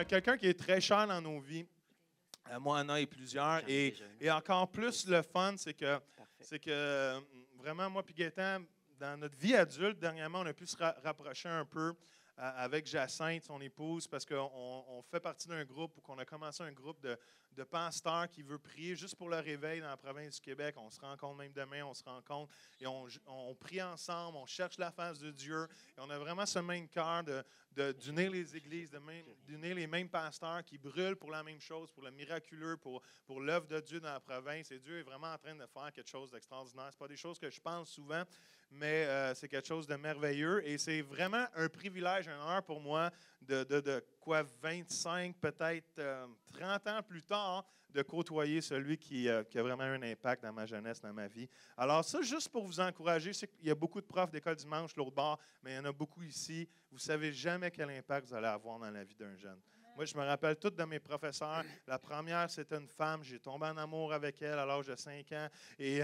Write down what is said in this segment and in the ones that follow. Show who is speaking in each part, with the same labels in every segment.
Speaker 1: quelqu'un qui est très cher dans nos vies. Moi, Anna et plusieurs. Et encore plus, le fun, c'est que vraiment, moi et Gaétan, dans notre vie adulte, dernièrement, on a pu se rapprocher un peu avec Jacinthe, son épouse, parce qu'on fait partie d'un groupe, ou qu'on a commencé un groupe de pasteurs qui veut prier juste pour le réveil dans la province du Québec. On se rencontre même demain, on se rencontre et on prie ensemble, on cherche la face de Dieu. Et on a vraiment ce même cœur d'unir les églises, d'unir les mêmes pasteurs qui brûlent pour la même chose, pour le miraculeux, pour l'œuvre de Dieu dans la province. Et Dieu est vraiment en train de faire quelque chose d'extraordinaire. Ce pas des choses que je pense souvent, mais c'est quelque chose de merveilleux. Et c'est vraiment un privilège, un honneur pour moi de 25, peut-être 30 ans plus tard, de côtoyer celui qui a vraiment eu un impact dans ma jeunesse, dans ma vie. Alors ça, juste pour vous encourager, c'est qu'il y a beaucoup de profs d'école dimanche, l'autre bord, mais il y en a beaucoup ici. Vous ne savez jamais quel impact vous allez avoir dans la vie d'un jeune. Moi, je me rappelle toutes de mes professeurs. La première, c'était une femme. J'ai tombé en amour avec elle à l'âge de 5 ans. Et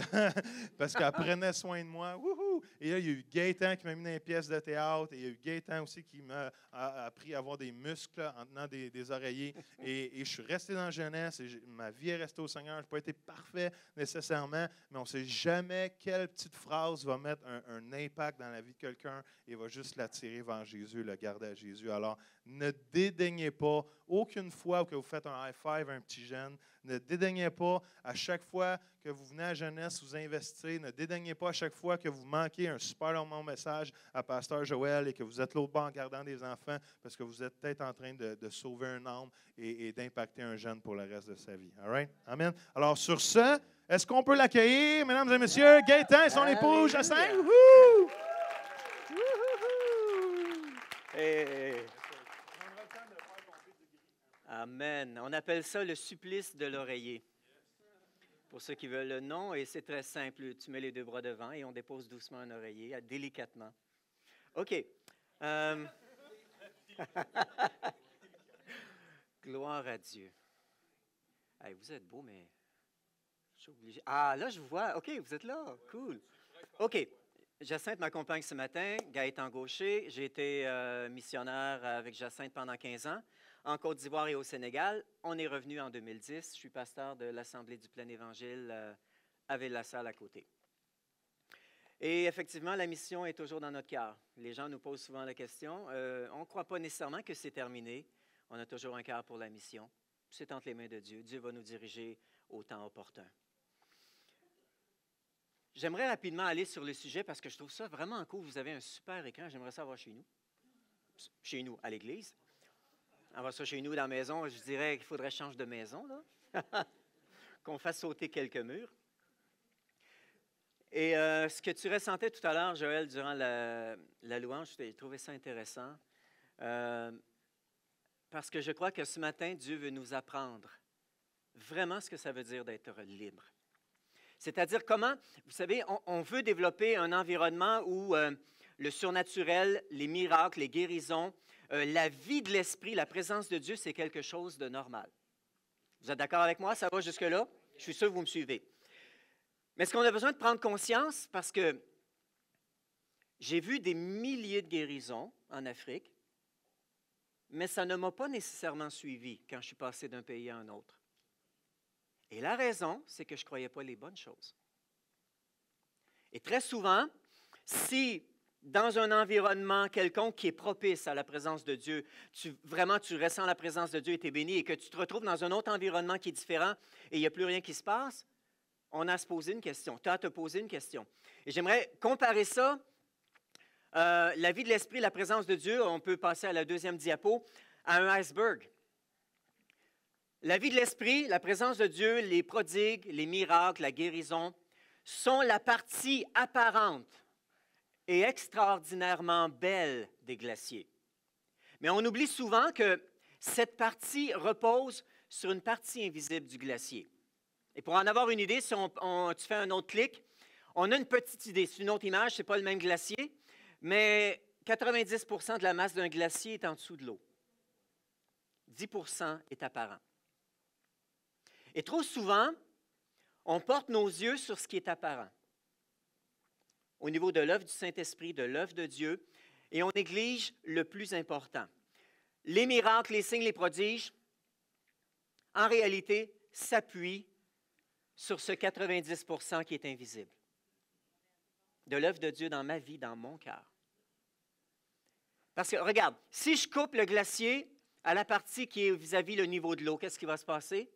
Speaker 1: parce qu'elle prenait soin de moi. Wouhou! Et là, il y a eu Gaétan qui m'a mis dans les pièces de théâtre. Et il y a eu Gaétan aussi qui m'a appris à avoir des muscles en tenant des oreillers. Et je suis resté dans la jeunesse. Et ma vie est restée au Seigneur. Je n'ai pas été parfait nécessairement, mais on ne sait jamais quelle petite phrase va mettre un impact dans la vie de quelqu'un et va juste l'attirer vers Jésus, le garder à Jésus. Alors, ne dédaignez pas, aucune fois que vous faites un high five à un petit jeune, ne dédaignez pas à chaque fois que vous venez à jeunesse vous investir, ne dédaignez pas à chaque fois que vous manquez un super long message à Pasteur Joël et que vous êtes l'autre bord en gardant des enfants parce que vous êtes peut-être en train de sauver un âme et d'impacter un jeune pour le reste de sa vie. All right? Amen. Alors, sur ce, est-ce qu'on peut l'accueillir, mesdames et messieurs, Gaétan et son épouse, Jacinthe? Wouhou!
Speaker 2: Hey. Amen. On appelle ça le supplice de l'oreiller. Pour ceux qui veulent le nom, et c'est très simple. Tu mets les deux bras devant et on dépose doucement un oreiller, délicatement. OK. Gloire à Dieu. Hey, vous êtes beau, mais je suis obligé. Ah, là, je vous vois. OK, vous êtes là. Cool. OK. Jacinthe m'accompagne ce matin. Gaétan Gaucher. J'ai été missionnaire avec Jacinthe pendant 15 ans. En Côte d'Ivoire et au Sénégal. On est revenu en 2010. Je suis pasteur de l'Assemblée du Plein Évangile à Ville-la-Salle à côté. Et effectivement, la mission est toujours dans notre cœur. Les gens nous posent souvent la question. On ne croit pas nécessairement que c'est terminé. On a toujours un cœur pour la mission. C'est entre les mains de Dieu. Dieu va nous diriger au temps opportun. J'aimerais rapidement aller sur le sujet parce que je trouve ça vraiment cool. Vous avez un super écran. J'aimerais ça avoir chez nous. Chez nous, à l'église. Avoir ça chez nous, dans la maison, je dirais qu'il faudrait changer de maison, là. Qu'on fasse sauter quelques murs. Et ce que tu ressentais tout à l'heure, Joël, durant la louange, j'ai trouvé ça intéressant. Parce que je crois que ce matin, Dieu veut nous apprendre vraiment ce que ça veut dire d'être libre. C'est-à-dire comment, vous savez, on veut développer un environnement où le surnaturel, les miracles, les guérisons, la vie de l'esprit, la présence de Dieu, c'est quelque chose de normal. Vous êtes d'accord avec moi? Ça va jusque-là? Je suis sûr que vous me suivez. Mais est-ce qu'on a besoin de prendre conscience? Parce que j'ai vu des milliers de guérisons en Afrique, mais ça ne m'a pas nécessairement suivi quand je suis passé d'un pays à un autre. Et la raison, c'est que je ne croyais pas les bonnes choses. Et très souvent, si dans un environnement quelconque qui est propice à la présence de Dieu, tu ressens la présence de Dieu et tu es béni, et que tu te retrouves dans un autre environnement qui est différent et il n'y a plus rien qui se passe, on a à se poser une question. Tu as à te poser une question. Et j'aimerais comparer ça, la vie de l'esprit, la présence de Dieu, on peut passer à la deuxième diapo, à un iceberg. La vie de l'esprit, la présence de Dieu, les prodigues, les miracles, la guérison, sont la partie apparente et extraordinairement belle des glaciers. Mais on oublie souvent que cette partie repose sur une partie invisible du glacier. Et pour en avoir une idée, si tu fais un autre clic, on a une petite idée. C'est une autre image, ce n'est pas le même glacier, mais 90 % de la masse d'un glacier est en dessous de l'eau. 10 % est apparent. Et trop souvent, on porte nos yeux sur ce qui est apparent, au niveau de l'œuvre du Saint-Esprit, de l'œuvre de Dieu, et on néglige le plus important. les miracles, les signes, les prodiges, en réalité, s'appuient sur ce 90 % qui est invisible de l'œuvre de Dieu dans ma vie, dans mon cœur. Parce que, regarde, si je coupe le glacier à la partie qui est vis-à-vis le niveau de l'eau, qu'est-ce qui va se passer?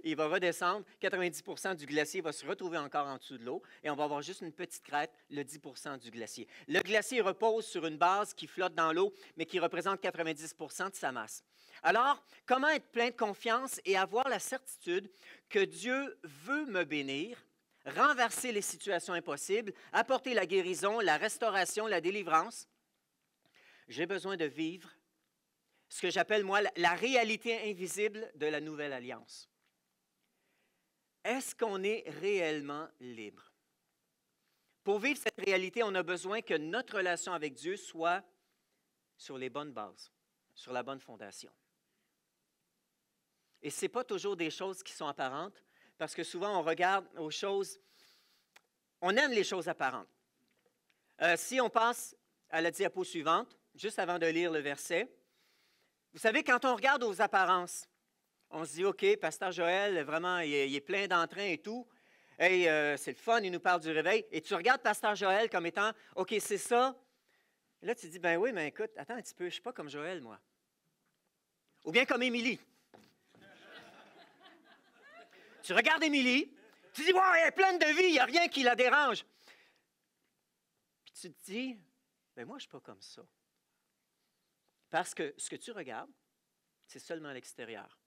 Speaker 2: Il va redescendre, 90 % du glacier va se retrouver encore en dessous de l'eau et on va avoir juste une petite crête, le 10 % du glacier. Le glacier repose sur une base qui flotte dans l'eau, mais qui représente 90 % de sa masse. Alors, comment être plein de confiance et avoir la certitude que Dieu veut me bénir, renverser les situations impossibles, apporter la guérison, la restauration, la délivrance? J'ai besoin de vivre ce que j'appelle, moi, la réalité invisible de la nouvelle alliance. Est-ce qu'on est réellement libre? Pour vivre cette réalité, on a besoin que notre relation avec Dieu soit sur les bonnes bases, sur la bonne fondation. Et ce n'est pas toujours des choses qui sont apparentes, parce que souvent on regarde aux choses, on aime les choses apparentes. Si on passe à la diapo suivante, juste avant de lire le verset, vous savez, quand on regarde aux apparences, on se dit, OK, Pasteur Joël, vraiment, il est plein d'entrain et tout. Hey, c'est le fun, il nous parle du réveil. Et tu regardes Pasteur Joël comme étant, OK, c'est ça. Et là, tu te dis, ben oui, mais écoute, attends un petit peu, je ne suis pas comme Joël, moi. Ou bien comme Émilie. Tu regardes Émilie, tu dis, wow, elle est pleine de vie, il n'y a rien qui la dérange. Puis tu te dis, ben moi, je ne suis pas comme ça. Parce que ce que tu regardes, c'est seulement l'extérieur.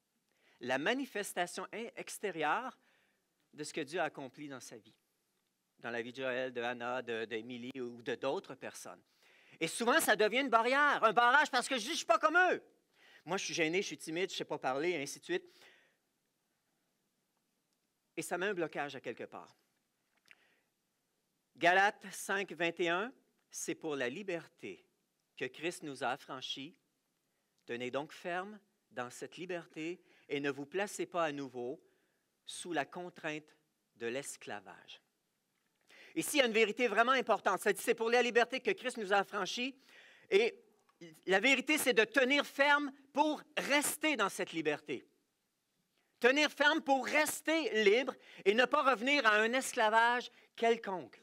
Speaker 2: La manifestation extérieure de ce que Dieu a accompli dans sa vie, dans la vie de Joël, de Anna, d'Émilie ou de d'autres personnes. Et souvent, ça devient une barrière, un barrage, parce que je dis, je ne suis pas comme eux. Moi, je suis gêné, je suis timide, je ne sais pas parler, et ainsi de suite. Et ça met un blocage à quelque part. Galates 5, 21, c'est pour la liberté que Christ nous a affranchis. Tenez donc ferme dans cette liberté et ne vous placez pas à nouveau sous la contrainte de l'esclavage. Ici, il y a une vérité vraiment importante. Ça dit, c'est pour la liberté que Christ nous a affranchis. Et la vérité, c'est de tenir ferme pour rester dans cette liberté. Tenir ferme pour rester libre et ne pas revenir à un esclavage quelconque.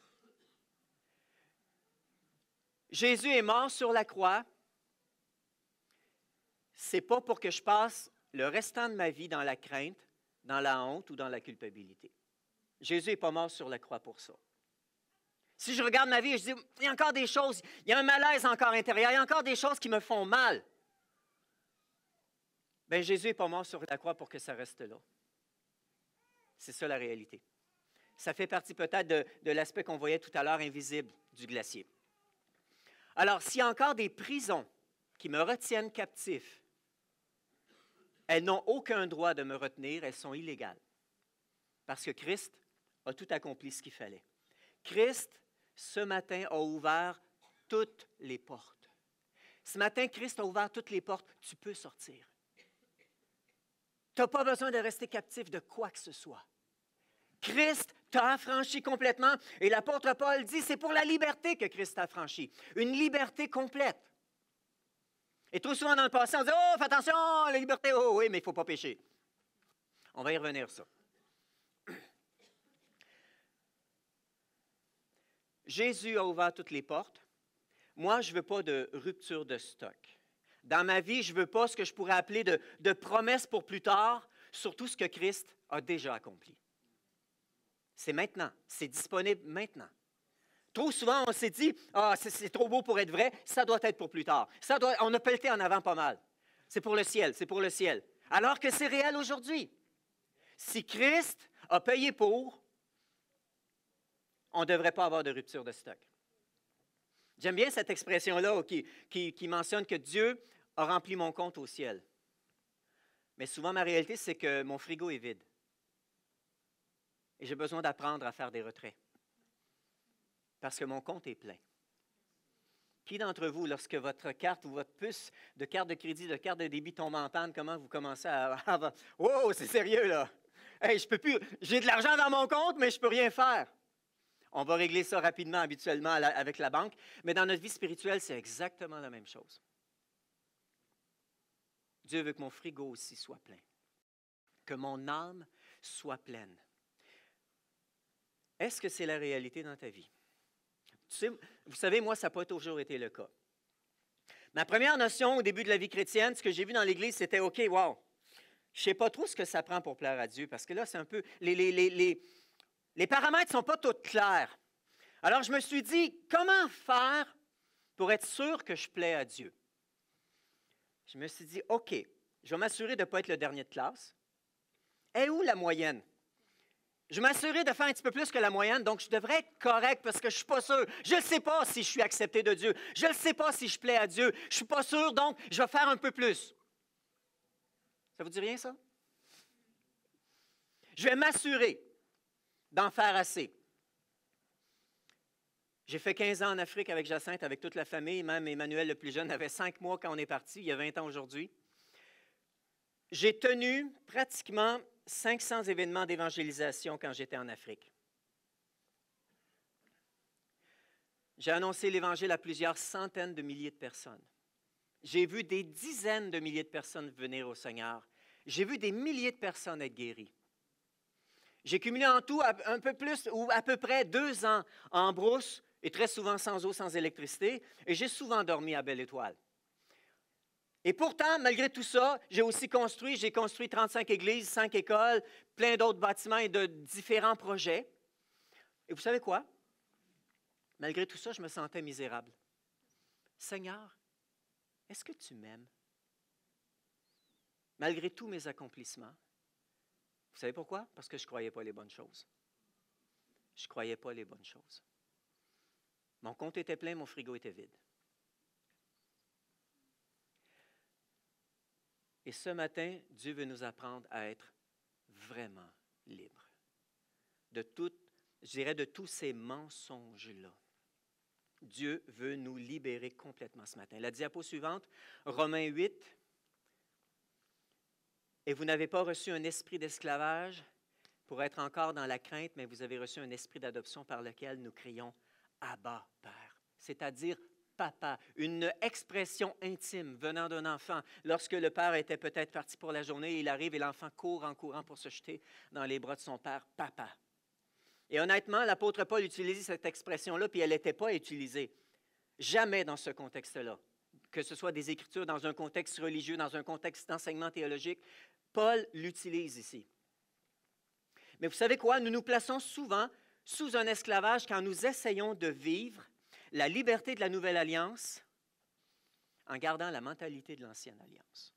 Speaker 2: Jésus est mort sur la croix. Ce n'est pas pour que je passe le restant de ma vie dans la crainte, dans la honte ou dans la culpabilité. Jésus n'est pas mort sur la croix pour ça. Si je regarde ma vie et je dis, il y a encore des choses, il y a un malaise encore intérieur, il y a encore des choses qui me font mal. Bien, Jésus n'est pas mort sur la croix pour que ça reste là. C'est ça la réalité. Ça fait partie peut-être de l'aspect qu'on voyait tout à l'heure invisible du glacier. Alors, s'il y a encore des prisons qui me retiennent captif, elles n'ont aucun droit de me retenir, elles sont illégales. Parce que Christ a tout accompli ce qu'il fallait. Christ, ce matin, a ouvert toutes les portes. Ce matin, Christ a ouvert toutes les portes. Tu peux sortir. Tu n'as pas besoin de rester captif de quoi que ce soit. Christ t'a affranchi complètement. Et l'apôtre Paul dit, c'est pour la liberté que Christ t'a affranchi. Une liberté complète. Et trop souvent dans le passé, on dit, oh, fais attention, la liberté, oh oui, mais il ne faut pas pécher. On va y revenir ça. Jésus a ouvert toutes les portes. Moi, je ne veux pas de rupture de stock. Dans ma vie, je ne veux pas ce que je pourrais appeler de promesses pour plus tard, surtout ce que Christ a déjà accompli. C'est maintenant, c'est disponible maintenant. Trop souvent, on s'est dit, c'est trop beau pour être vrai, ça doit être pour plus tard. On a pelleté en avant pas mal. C'est pour le ciel, c'est pour le ciel. Alors que c'est réel aujourd'hui. Si Christ a payé pour, on ne devrait pas avoir de rupture de stock. J'aime bien cette expression-là qui mentionne que Dieu a rempli mon compte au ciel. Mais souvent, ma réalité, c'est que mon frigo est vide. Et j'ai besoin d'apprendre à faire des retraits. Parce que mon compte est plein. Qui d'entre vous, lorsque votre carte ou votre puce de carte de crédit, de carte de débit tombe en panne, comment vous commencez à... Wow, c'est sérieux là! Hey, je peux plus... J'ai de l'argent dans mon compte, mais je ne peux rien faire. On va régler ça rapidement, habituellement, avec la banque. Mais dans notre vie spirituelle, c'est exactement la même chose. Dieu veut que mon frigo aussi soit plein, que mon âme soit pleine. Est-ce que c'est la réalité dans ta vie? Vous savez, moi, ça n'a pas toujours été le cas. Ma première notion au début de la vie chrétienne, ce que j'ai vu dans l'Église, c'était OK, wow, je ne sais pas trop ce que ça prend pour plaire à Dieu, parce que là, c'est un peu... Les paramètres ne sont pas tous clairs. Alors, je me suis dit, comment faire pour être sûr que je plais à Dieu? Je me suis dit, OK, je vais m'assurer de ne pas être le dernier de classe. Et où la moyenne? Je vais m'assurer de faire un petit peu plus que la moyenne, donc je devrais être correct parce que je ne suis pas sûr. Je ne sais pas si je suis accepté de Dieu. Je ne sais pas si je plais à Dieu. Je ne suis pas sûr, donc je vais faire un peu plus. Ça vous dit rien, ça? Je vais m'assurer d'en faire assez. J'ai fait 15 ans en Afrique avec Jacinthe, avec toute la famille. Même Emmanuel, le plus jeune, avait 5 mois quand on est parti. Il y a 20 ans aujourd'hui. J'ai tenu pratiquement 500 événements d'évangélisation quand j'étais en Afrique. J'ai annoncé l'Évangile à plusieurs centaines de milliers de personnes. J'ai vu des dizaines de milliers de personnes venir au Seigneur. J'ai vu des milliers de personnes être guéries. J'ai cumulé en tout un peu plus ou à peu près 2 ans en brousse et très souvent sans eau, sans électricité, et j'ai souvent dormi à Belle Étoile. Et pourtant, malgré tout ça, j'ai construit 35 églises, 5 écoles, plein d'autres bâtiments et de différents projets. Et vous savez quoi? Malgré tout ça, je me sentais misérable. Seigneur, est-ce que tu m'aimes? Malgré tous mes accomplissements. Vous savez pourquoi? Parce que je ne croyais pas les bonnes choses. Je ne croyais pas les bonnes choses. Mon compte était plein, mon frigo était vide. Et ce matin, Dieu veut nous apprendre à être vraiment libres. De tous ces mensonges-là. Dieu veut nous libérer complètement ce matin. La diapo suivante, Romains 8. Et vous n'avez pas reçu un esprit d'esclavage pour être encore dans la crainte, mais vous avez reçu un esprit d'adoption par lequel nous crions « Abba, Père », c'est-à-dire papa, une expression intime venant d'un enfant. Lorsque le père était peut-être parti pour la journée, il arrive et l'enfant court en courant pour se jeter dans les bras de son père, papa. Et honnêtement, l'apôtre Paul utilisait cette expression-là, puis elle n'était pas utilisée. Jamais dans ce contexte-là. Que ce soit des Écritures dans un contexte religieux, dans un contexte d'enseignement théologique, Paul l'utilise ici. Mais vous savez quoi? Nous nous plaçons souvent sous un esclavage quand nous essayons de vivre la liberté de la Nouvelle Alliance en gardant la mentalité de l'Ancienne Alliance.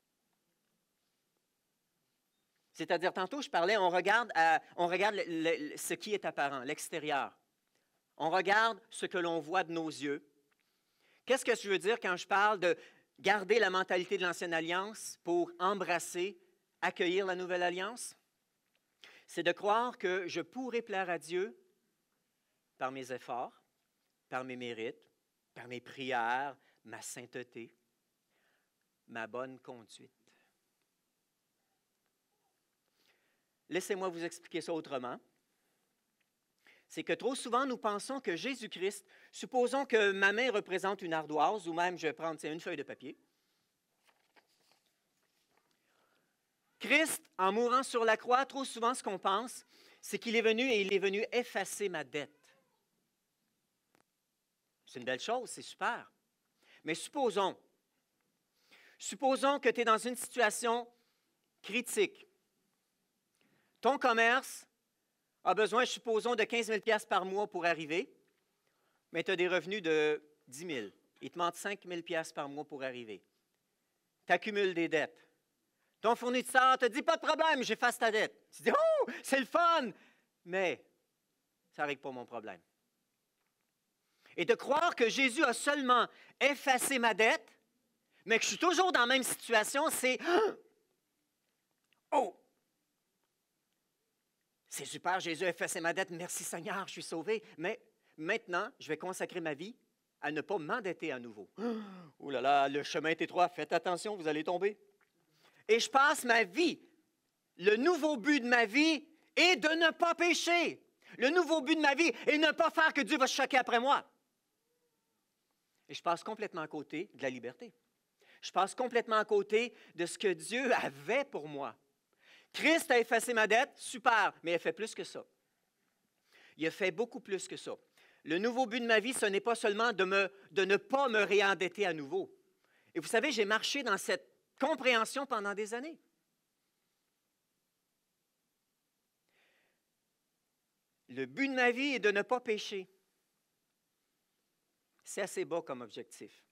Speaker 2: C'est-à-dire, tantôt, je parlais, on regarde ce qui est apparent, l'extérieur. On regarde ce que l'on voit de nos yeux. Qu'est-ce que je veux dire quand je parle de garder la mentalité de l'Ancienne Alliance pour embrasser, accueillir la Nouvelle Alliance? C'est de croire que je pourrais plaire à Dieu par mes efforts, par mes mérites, par mes prières, ma sainteté, ma bonne conduite. Laissez-moi vous expliquer ça autrement. C'est que trop souvent, nous pensons que Jésus-Christ, supposons que ma main représente une ardoise, ou même je vais prendre une feuille de papier. Christ, en mourant sur la croix, trop souvent, ce qu'on pense, c'est qu'il est venu et il est venu effacer ma dette. C'est une belle chose, c'est super. Mais supposons que tu es dans une situation critique. Ton commerce a besoin, supposons, de 15 000 $ par mois pour arriver, mais tu as des revenus de 10 000. Il te manque 5 000 $ par mois pour arriver. Tu accumules des dettes. Ton fournisseur te dit, pas de problème, j'efface ta dette. Tu dis, oh, c'est le fun, mais ça ne règle pas mon problème. Et de croire que Jésus a seulement effacé ma dette, mais que je suis toujours dans la même situation, c'est, oh, c'est super, Jésus a effacé ma dette, merci Seigneur, je suis sauvé, mais maintenant, je vais consacrer ma vie à ne pas m'endetter à nouveau. Oh là là, le chemin est étroit, faites attention, vous allez tomber. Et je passe ma vie. Le nouveau but de ma vie est de ne pas pécher. Le nouveau but de ma vie est de ne pas faire que Dieu va se choquer après moi. Et je passe complètement à côté de la liberté. Je passe complètement à côté de ce que Dieu avait pour moi. Christ a effacé ma dette, super, mais il a fait plus que ça. Il a fait beaucoup plus que ça. Le nouveau but de ma vie, ce n'est pas seulement de ne pas me réendetter à nouveau. Et vous savez, j'ai marché dans cette compréhension pendant des années. Le but de ma vie est de ne pas pécher. C'est assez bas comme objectif.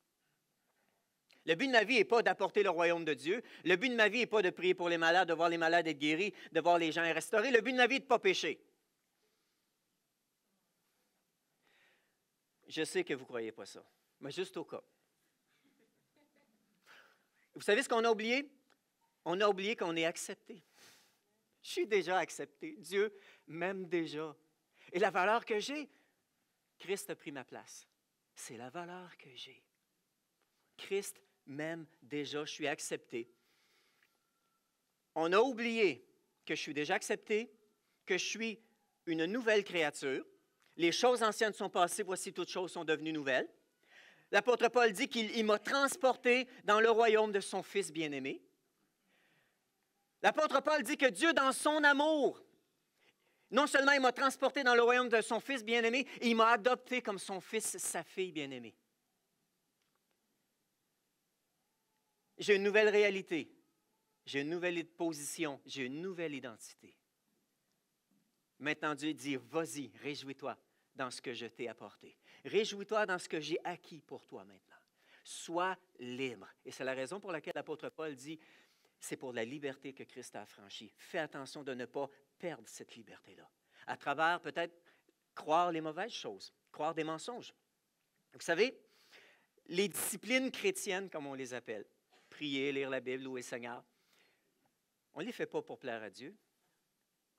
Speaker 2: Le but de ma vie n'est pas d'apporter le royaume de Dieu. Le but de ma vie n'est pas de prier pour les malades, de voir les malades être guéris, de voir les gens être restaurés. Le but de ma vie est de ne pas pécher. Je sais que vous ne croyez pas ça, mais juste au cas. Vous savez ce qu'on a oublié? On a oublié qu'on est accepté. Je suis déjà accepté. Dieu m'aime déjà. Et la valeur que j'ai, Christ a pris ma place. C'est la valeur que j'ai. Christ m'aime déjà, je suis accepté. On a oublié que je suis déjà accepté, que je suis une nouvelle créature. Les choses anciennes sont passées, voici toutes choses sont devenues nouvelles. L'apôtre Paul dit qu'il m'a transporté dans le royaume de son Fils bien-aimé. L'apôtre Paul dit que Dieu, dans son amour, non seulement il m'a transporté dans le royaume de son Fils bien-aimé, il m'a adopté comme son fils, sa fille bien-aimée. J'ai une nouvelle réalité, j'ai une nouvelle position, j'ai une nouvelle identité. Maintenant, Dieu dit, vas-y, réjouis-toi dans ce que je t'ai apporté. Réjouis-toi dans ce que j'ai acquis pour toi maintenant. Sois libre. Et c'est la raison pour laquelle l'apôtre Paul dit, c'est pour la liberté que Christ a affranchi. Fais attention de ne pas perdre cette liberté-là. À travers peut-être croire les mauvaises choses, croire des mensonges. Vous savez, les disciplines chrétiennes, comme on les appelle, prier, lire la Bible, louer le Seigneur, on ne les fait pas pour plaire à Dieu,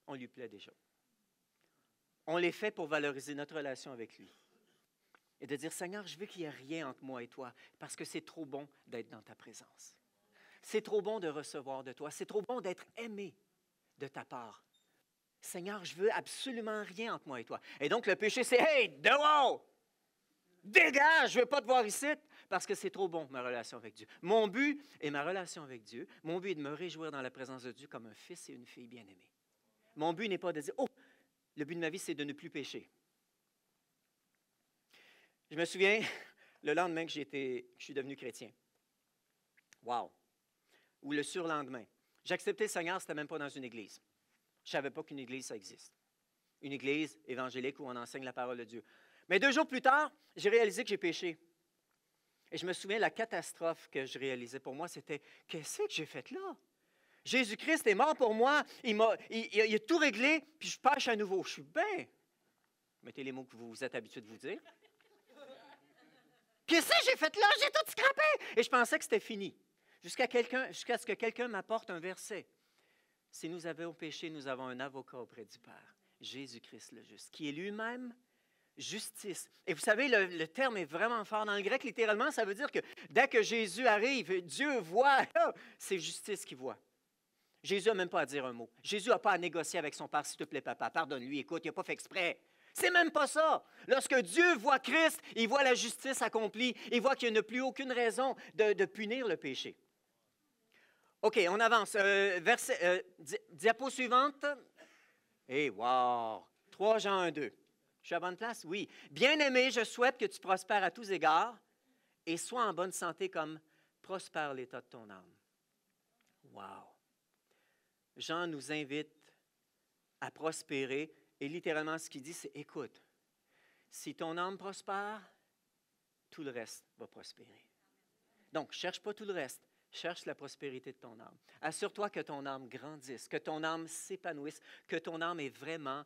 Speaker 2: on lui plaît déjà. On les fait pour valoriser notre relation avec lui. Et de dire, Seigneur, je veux qu'il n'y ait rien entre moi et toi, parce que c'est trop bon d'être dans ta présence. C'est trop bon de recevoir de toi. C'est trop bon d'être aimé de ta part. Seigneur, je veux absolument rien entre moi et toi. Et donc, le péché, c'est, hey, dehors! Dégage, je ne veux pas te voir ici, parce que c'est trop bon, ma relation avec Dieu. Mon but est ma relation avec Dieu. Mon but est de me réjouir dans la présence de Dieu comme un fils et une fille bien-aimés. Mon but n'est pas de dire, oh, le but de ma vie, c'est de ne plus pécher. Je me souviens, le lendemain que je suis devenu chrétien. Wow! Ou le surlendemain. J'acceptais le Seigneur, ce n'était même pas dans une église. Je ne savais pas qu'une église, ça existe. Une église évangélique où on enseigne la parole de Dieu. Mais 2 jours plus tard, j'ai réalisé que j'ai péché. Et je me souviens, la catastrophe que je réalisais pour moi, c'était, qu'est-ce que j'ai fait là? Jésus-Christ est mort pour moi, il a tout réglé, puis je pêche à nouveau. Je suis bien. Mettez les mots que vous êtes habitués de vous dire. Qu'est-ce que j'ai fait là? J'ai tout scrappé! Et je pensais que c'était fini. Jusqu'à ce que quelqu'un m'apporte un verset. Si nous avons péché, nous avons un avocat auprès du Père, Jésus-Christ le juste, qui est lui-même justice. Et vous savez, le terme est vraiment fort. Dans le grec, littéralement, ça veut dire que dès que Jésus arrive, Dieu voit, c'est justice qu'il voit. Jésus n'a même pas à dire un mot. Jésus n'a pas à négocier avec son Père, s'il te plaît, papa, pardonne-lui, écoute, il n'a pas fait exprès. C'est même pas ça. Lorsque Dieu voit Christ, il voit la justice accomplie, il voit qu'il n'y a plus aucune raison de punir le péché. OK, on avance. Diapo suivante. Eh, wow! 3 Jean 1, 2. Je suis à bonne place? Oui. Bien-aimé, je souhaite que tu prospères à tous égards et sois en bonne santé comme prospère l'état de ton âme. Wow! Jean nous invite à prospérer et littéralement ce qu'il dit, c'est écoute, si ton âme prospère, tout le reste va prospérer. Donc, cherche pas tout le reste. Cherche la prospérité de ton âme. Assure-toi que ton âme grandisse, que ton âme s'épanouisse, que ton âme est vraiment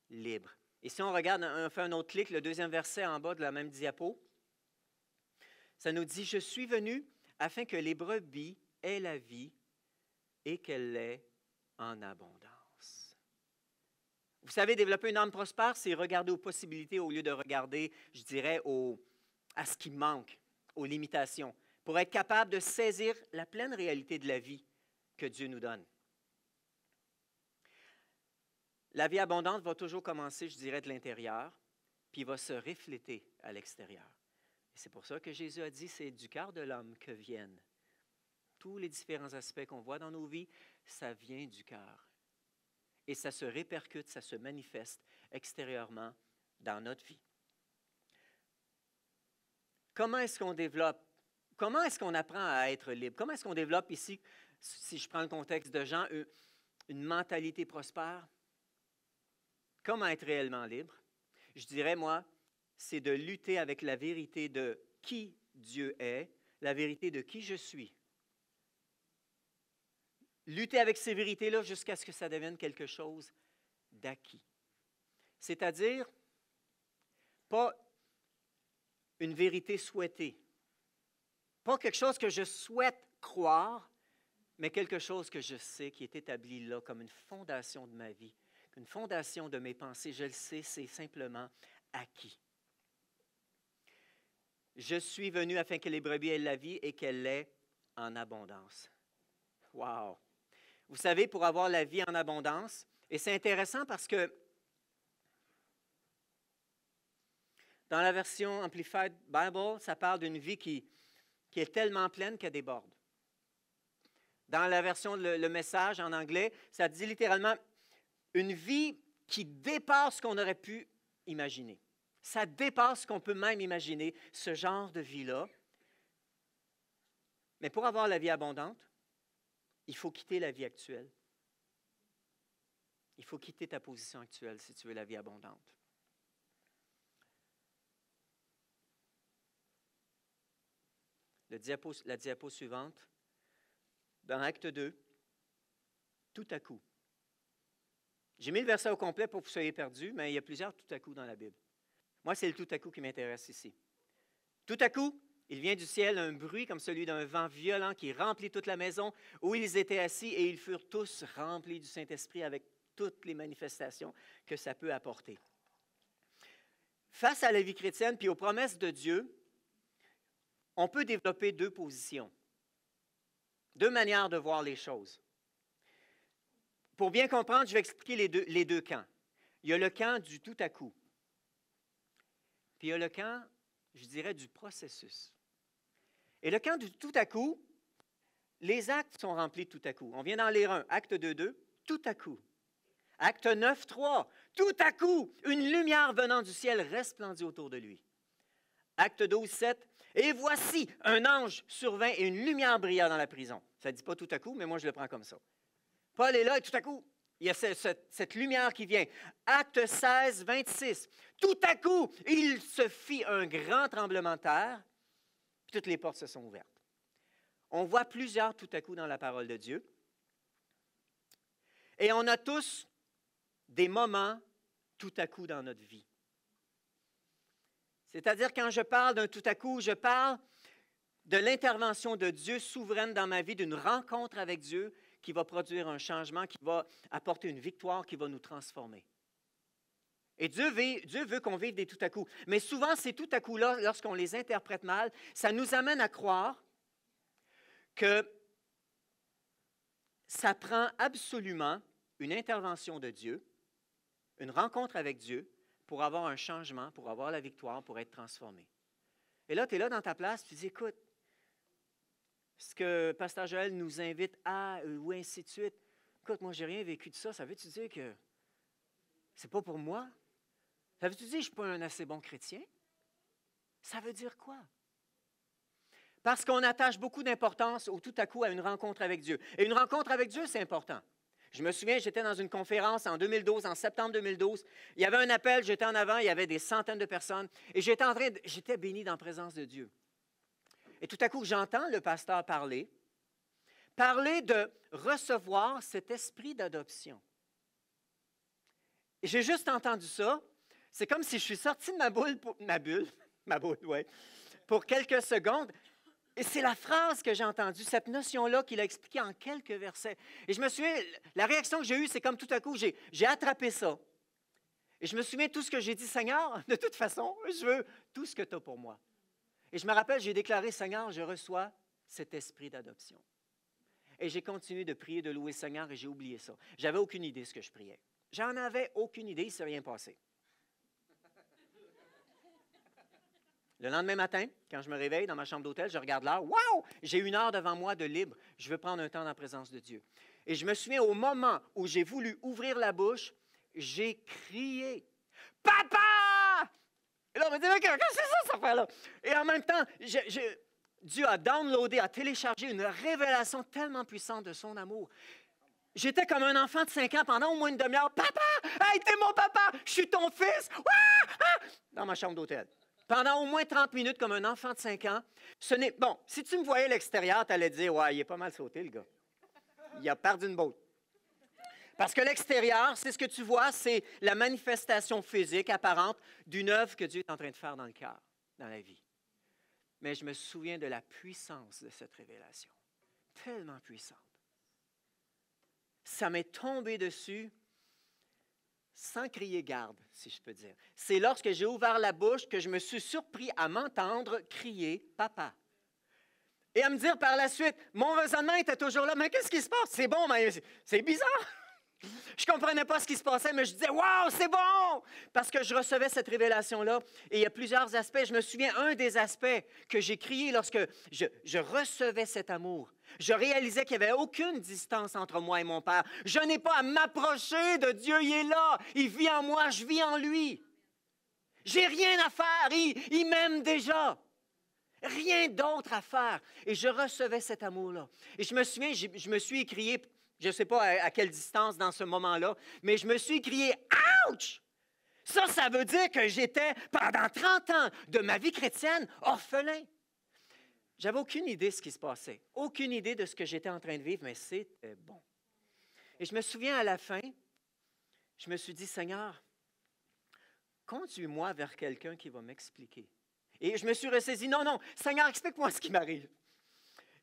Speaker 2: libre. Et si on regarde, on fait un autre clic, le 2e verset en bas de la même diapo, ça nous dit, « Je suis venu afin que les brebis aient la vie et qu'elle l'ait en abondance. » Vous savez, développer une âme prospère, c'est regarder aux possibilités au lieu de regarder, je dirais, à ce qui manque, aux limitations, pour être capable de saisir la pleine réalité de la vie que Dieu nous donne. La vie abondante va toujours commencer, je dirais, de l'intérieur, puis va se refléter à l'extérieur. Et c'est pour ça que Jésus a dit, c'est du cœur de l'homme que viennent tous les différents aspects qu'on voit dans nos vies, ça vient du cœur. Et ça se répercute, ça se manifeste extérieurement dans notre vie. Comment est-ce qu'on développe? Comment est-ce qu'on apprend à être libre? Comment est-ce qu'on développe ici, si je prends le contexte de Jean, une mentalité prospère? Comment être réellement libre? Je dirais, moi, c'est de lutter avec la vérité de qui Dieu est, la vérité de qui je suis. Lutter avec ces vérités-là jusqu'à ce que ça devienne quelque chose d'acquis. C'est-à-dire, pas une vérité souhaitée, pas quelque chose que je souhaite croire, mais quelque chose que je sais qui est établi là comme une fondation de ma vie, une fondation de mes pensées. Je le sais, c'est simplement acquis. Je suis venu afin que les brebis aient la vie et qu'elle l'ait en abondance. Wow! Vous savez, pour avoir la vie en abondance, et c'est intéressant parce que dans la version Amplified Bible, ça parle d'une vie qui est tellement pleine qu'elle déborde. Dans la version, le message en anglais, ça dit littéralement une vie qui dépasse ce qu'on aurait pu imaginer. Ça dépasse ce qu'on peut même imaginer, ce genre de vie-là. Mais pour avoir la vie abondante, il faut quitter la vie actuelle. Il faut quitter ta position actuelle si tu veux la vie abondante. La diapo suivante, dans Acte 2, tout à coup. J'ai mis le verset au complet pour que vous soyez perdus, mais il y a plusieurs tout à coup dans la Bible. Moi, c'est le tout à coup qui m'intéresse ici. Tout à coup, il vient du ciel un bruit comme celui d'un vent violent qui remplit toute la maison où ils étaient assis et ils furent tous remplis du Saint-Esprit avec toutes les manifestations que ça peut apporter. Face à la vie chrétienne puis aux promesses de Dieu, on peut développer deux positions, deux manières de voir les choses. Pour bien comprendre, je vais expliquer les deux camps. Il y a le camp du tout à coup, puis il y a le camp, je dirais, du processus. Et le camp du tout à coup, les actes sont remplis tout à coup. On vient d'en lire un, Acte 2.2, tout à coup. Acte 9.3, tout à coup, une lumière venant du ciel resplendit autour de lui. Acte 12.7, et voici, un ange survint et une lumière brilla dans la prison. Ça ne dit pas tout à coup, mais moi je le prends comme ça. Paul est là et tout à coup, il y a cette lumière qui vient. Acte 16.26, tout à coup, il se fit un grand tremblement de terre, puis toutes les portes se sont ouvertes. On voit plusieurs tout à coup dans la parole de Dieu. Et on a tous des moments tout à coup dans notre vie. C'est-à-dire, quand je parle d'un tout à coup, je parle de l'intervention de Dieu souveraine dans ma vie, d'une rencontre avec Dieu qui va produire un changement, qui va apporter une victoire, qui va nous transformer. Et Dieu veut qu'on vive des tout à coup. Mais souvent, ces tout à coup-là, lorsqu'on les interprète mal, ça nous amène à croire que ça prend absolument une intervention de Dieu, une rencontre avec Dieu, pour avoir un changement, pour avoir la victoire, pour être transformé. Et là, tu es là dans ta place, tu dis, écoute, ce que Pasteur Joël nous invite à, ou ainsi de suite, écoute, moi, je n'ai rien vécu de ça, ça veut-tu dire que c'est pas pour moi? Ça veut-tu dire que je ne suis pas un assez bon chrétien? Ça veut dire quoi? Parce qu'on attache beaucoup d'importance au tout à coup à une rencontre avec Dieu. Et une rencontre avec Dieu, c'est important. Je me souviens, j'étais dans une conférence en 2012, en septembre 2012. Il y avait un appel, j'étais en avant, il y avait des centaines de personnes. Et j'étais béni dans la présence de Dieu. Et tout à coup, j'entends le pasteur parler de recevoir cet esprit d'adoption. Et j'ai juste entendu ça. C'est comme si je suis sorti de ma boule, ouais, pour quelques secondes. Et c'est la phrase que j'ai entendue, cette notion-là qu'il a expliquée en quelques versets. Et je me souviens, la réaction que j'ai eue, c'est comme tout à coup, j'ai attrapé ça. Et je me souviens tout ce que j'ai dit, Seigneur, de toute façon, je veux tout ce que tu as pour moi. Et je me rappelle, j'ai déclaré, Seigneur, je reçois cet esprit d'adoption. Et j'ai continué de prier, de louer Seigneur, et j'ai oublié ça. J'avais aucune idée de ce que je priais. J'en avais aucune idée, il ne s'est rien passé. Le lendemain matin, quand je me réveille dans ma chambre d'hôtel, je regarde l'heure. Wow! J'ai 1 heure devant moi de libre. Je veux prendre un temps dans la présence de Dieu. Et je me souviens, au moment où j'ai voulu ouvrir la bouche, j'ai crié « Papa! » Et là, on me dit « Mais qu'est-ce que c'est ça, cette affaire-là? » Et en même temps, Dieu a downloadé, a téléchargé une révélation tellement puissante de son amour. J'étais comme un enfant de 5 ans pendant au moins une demi-heure. « Papa! Hey, t'es mon papa! Je suis ton fils! Ah! Ah! » Dans ma chambre d'hôtel. Pendant au moins 30 minutes, comme un enfant de 5 ans. Bon, si tu me voyais à l'extérieur, tu allais dire « Ouais, il est pas mal sauté, le gars. Il a perdu une botte. » Parce que l'extérieur, c'est ce que tu vois, c'est la manifestation physique apparente d'une œuvre que Dieu est en train de faire dans le cœur, dans la vie. Mais je me souviens de la puissance de cette révélation. Tellement puissante. Ça m'est tombé dessus sans crier garde, si je peux dire. C'est lorsque j'ai ouvert la bouche que je me suis surpris à m'entendre crier « Papa ». Et à me dire par la suite, mon raisonnement était toujours là, mais qu'est-ce qui se passe? C'est bon, mais c'est bizarre. Je ne comprenais pas ce qui se passait, mais je disais, waouh, c'est bon! Parce que je recevais cette révélation-là. Et il y a plusieurs aspects. Je me souviens, un des aspects que j'ai crié lorsque je recevais cet amour. Je réalisais qu'il n'y avait aucune distance entre moi et mon Père. Je n'ai pas à m'approcher de Dieu, il est là. Il vit en moi, je vis en lui. J'ai rien à faire, il m'aime déjà. Rien d'autre à faire. Et je recevais cet amour-là. Et je me souviens, je me suis écrié, je ne sais pas à quelle distance dans ce moment-là, mais je me suis écrié « Ouch! » Ça veut dire que j'étais, pendant 30 ans de ma vie chrétienne, orphelin. J'avais aucune idée de ce qui se passait, aucune idée de ce que j'étais en train de vivre, mais c'était bon. Et je me souviens à la fin, je me suis dit « Seigneur, conduis-moi vers quelqu'un qui va m'expliquer. » Et je me suis ressaisi, non, Seigneur, explique-moi ce qui m'arrive.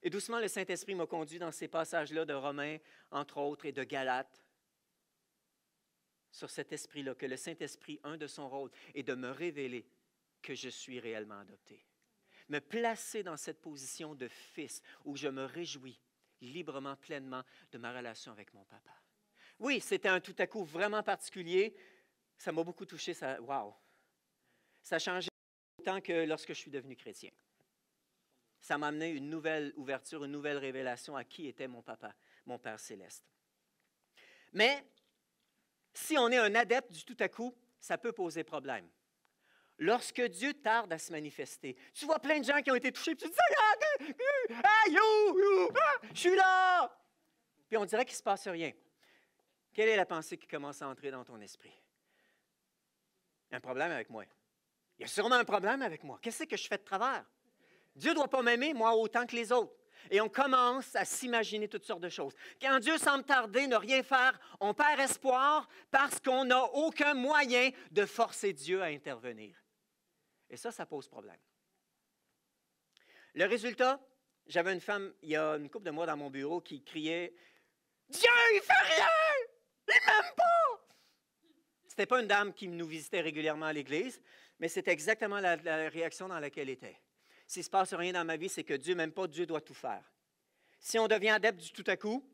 Speaker 2: Et doucement, le Saint-Esprit m'a conduit dans ces passages-là de Romains, entre autres, et de Galates, sur cet esprit-là, que le Saint-Esprit, un de son rôle, est de me révéler que je suis réellement adopté. Me placer dans cette position de fils où je me réjouis librement, pleinement de ma relation avec mon papa. Oui, c'était un tout à coup vraiment particulier. Ça m'a beaucoup touché. Wow! Ça a changé autant que lorsque je suis devenu chrétien. Ça m'a amené une nouvelle ouverture, une nouvelle révélation à qui était mon papa, mon Père céleste. Mais si on est un adepte du tout à coup, ça peut poser problème. Lorsque Dieu tarde à se manifester, tu vois plein de gens qui ont été touchés, puis tu te dis « Ah, je suis là! » Puis on dirait qu'il ne se passe rien. Quelle est la pensée qui commence à entrer dans ton esprit? Un problème avec moi. Il y a sûrement un problème avec moi. Qu'est-ce que je fais de travers? Dieu ne doit pas m'aimer, moi, autant que les autres. Et on commence à s'imaginer toutes sortes de choses. Quand Dieu semble tarder, ne rien faire, on perd espoir parce qu'on n'a aucun moyen de forcer Dieu à intervenir. Et ça pose problème. Le résultat, j'avais une femme, il y a une couple de mois dans mon bureau, qui criait « Dieu, il ne fait rien! Il ne m'aime pas! » Ce n'était pas une dame qui nous visitait régulièrement à l'église, mais c'était exactement la réaction dans laquelle elle était. S'il ne se passe rien dans ma vie, c'est que Dieu ne m'aime pas, Dieu doit tout faire. Si on devient adepte du tout à coup,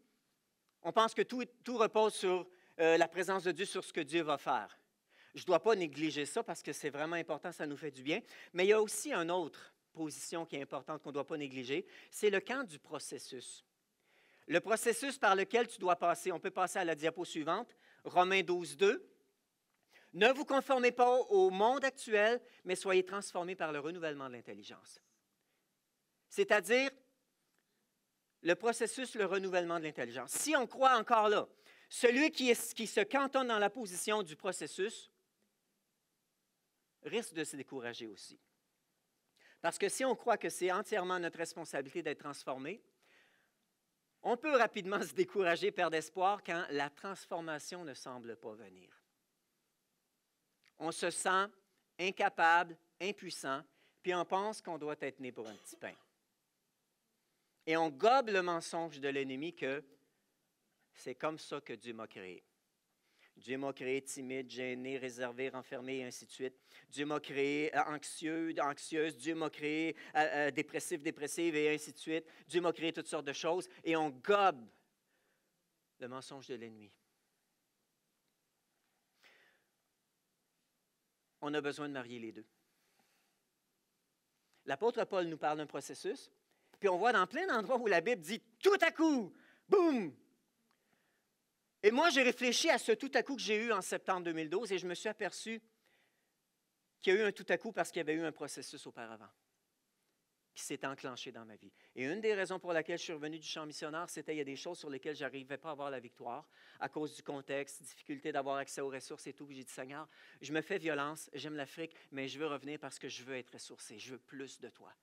Speaker 2: on pense que tout repose sur la présence de Dieu, sur ce que Dieu va faire. Je ne dois pas négliger ça parce que c'est vraiment important, ça nous fait du bien. Mais il y a aussi une autre position qui est importante qu'on ne doit pas négliger, c'est le camp du processus. Le processus par lequel tu dois passer, on peut passer à la diapo suivante, Romains 12, 2. Ne vous conformez pas au monde actuel, mais soyez transformés par le renouvellement de l'intelligence. C'est-à-dire, le processus, le renouvellement de l'intelligence. Si on croit encore là, celui qui se cantonne dans la position du processus risque de se décourager aussi. Parce que si on croit que c'est entièrement notre responsabilité d'être transformé, on peut rapidement se décourager, perdre espoir quand la transformation ne semble pas venir. On se sent incapable, impuissant, puis on pense qu'on doit être né pour un petit pain. Et on gobe le mensonge de l'ennemi que c'est comme ça que Dieu m'a créé. Dieu m'a créé timide, gêné, réservé, renfermé, et ainsi de suite. Dieu m'a créé anxieux, anxieuse. Dieu m'a créé dépressif, dépressive, et ainsi de suite. Dieu m'a créé toutes sortes de choses. Et on gobe le mensonge de l'ennemi. On a besoin de marier les deux. L'apôtre Paul nous parle d'un processus, puis on voit dans plein d'endroits où la Bible dit « tout à coup, boum ». Et moi, j'ai réfléchi à ce tout à coup que j'ai eu en septembre 2012 et je me suis aperçu qu'il y a eu un tout à coup parce qu'il y avait eu un processus auparavant qui s'est enclenché dans ma vie. Et une des raisons pour laquelle je suis revenu du champ missionnaire, c'était qu'il y a des choses sur lesquelles je n'arrivais pas à avoir la victoire à cause du contexte, difficulté d'avoir accès aux ressources et tout. J'ai dit, Seigneur, je me fais violence, j'aime l'Afrique, mais je veux revenir parce que je veux être ressourcé, je veux plus de toi.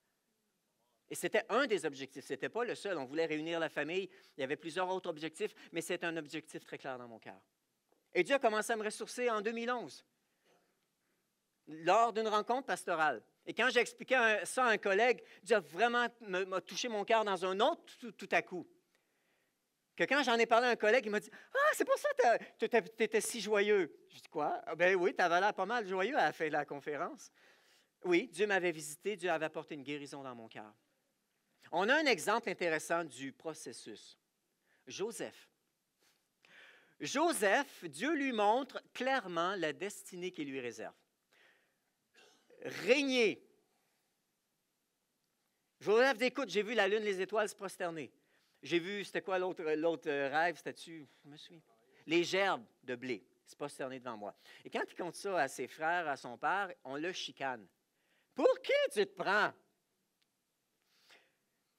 Speaker 2: Et c'était un des objectifs, ce n'était pas le seul. On voulait réunir la famille, il y avait plusieurs autres objectifs, mais c'est un objectif très clair dans mon cœur. Et Dieu a commencé à me ressourcer en 2011, lors d'une rencontre pastorale. Et quand j'ai expliqué ça à un collègue, Dieu a vraiment m'a touché mon cœur dans un autre tout à coup. Que quand j'en ai parlé à un collègue, il m'a dit « Ah, c'est pour ça que tu étais si joyeux. » Je dis « Quoi? Ah, ben oui, tu avais l'air pas mal joyeux à la fin de la conférence. » Oui, Dieu m'avait visité, Dieu avait apporté une guérison dans mon cœur. On a un exemple intéressant du processus. Joseph. Joseph, Dieu lui montre clairement la destinée qu'il lui réserve. Régner. Joseph dit, écoute, j'ai vu la lune, les étoiles se prosterner. J'ai vu, c'était quoi l'autre rêve? C'était-tu, je me souviens. Les gerbes de blé se prosterner devant moi. Et quand il compte ça à ses frères, à son père, on le chicane. Pour qui tu te prends?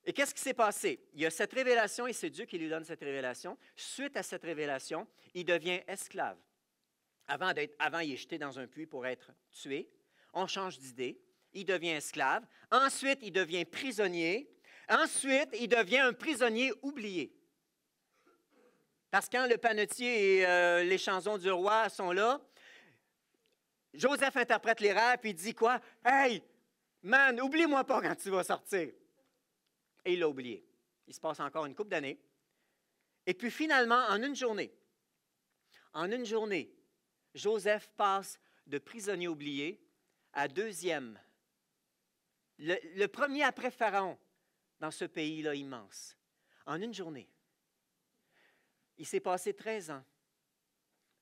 Speaker 2: Et qu'est-ce qui s'est passé? Il y a cette révélation et c'est Dieu qui lui donne cette révélation. Suite à cette révélation, il devient esclave. Avant, il est jeté dans un puits pour être tué. On change d'idée. Il devient esclave. Ensuite, il devient prisonnier. Ensuite, il devient un prisonnier oublié. Parce que quand le panetier et les chansons du roi sont là, Joseph interprète les rêves et il dit quoi? « Hey, man, oublie-moi pas quand tu vas sortir. » Et il l'a oublié. Il se passe encore une couple d'années. Et puis finalement, en une journée, Joseph passe de prisonnier oublié à deuxième. Le premier après Pharaon dans ce pays-là immense. En une journée. Il s'est passé 13 ans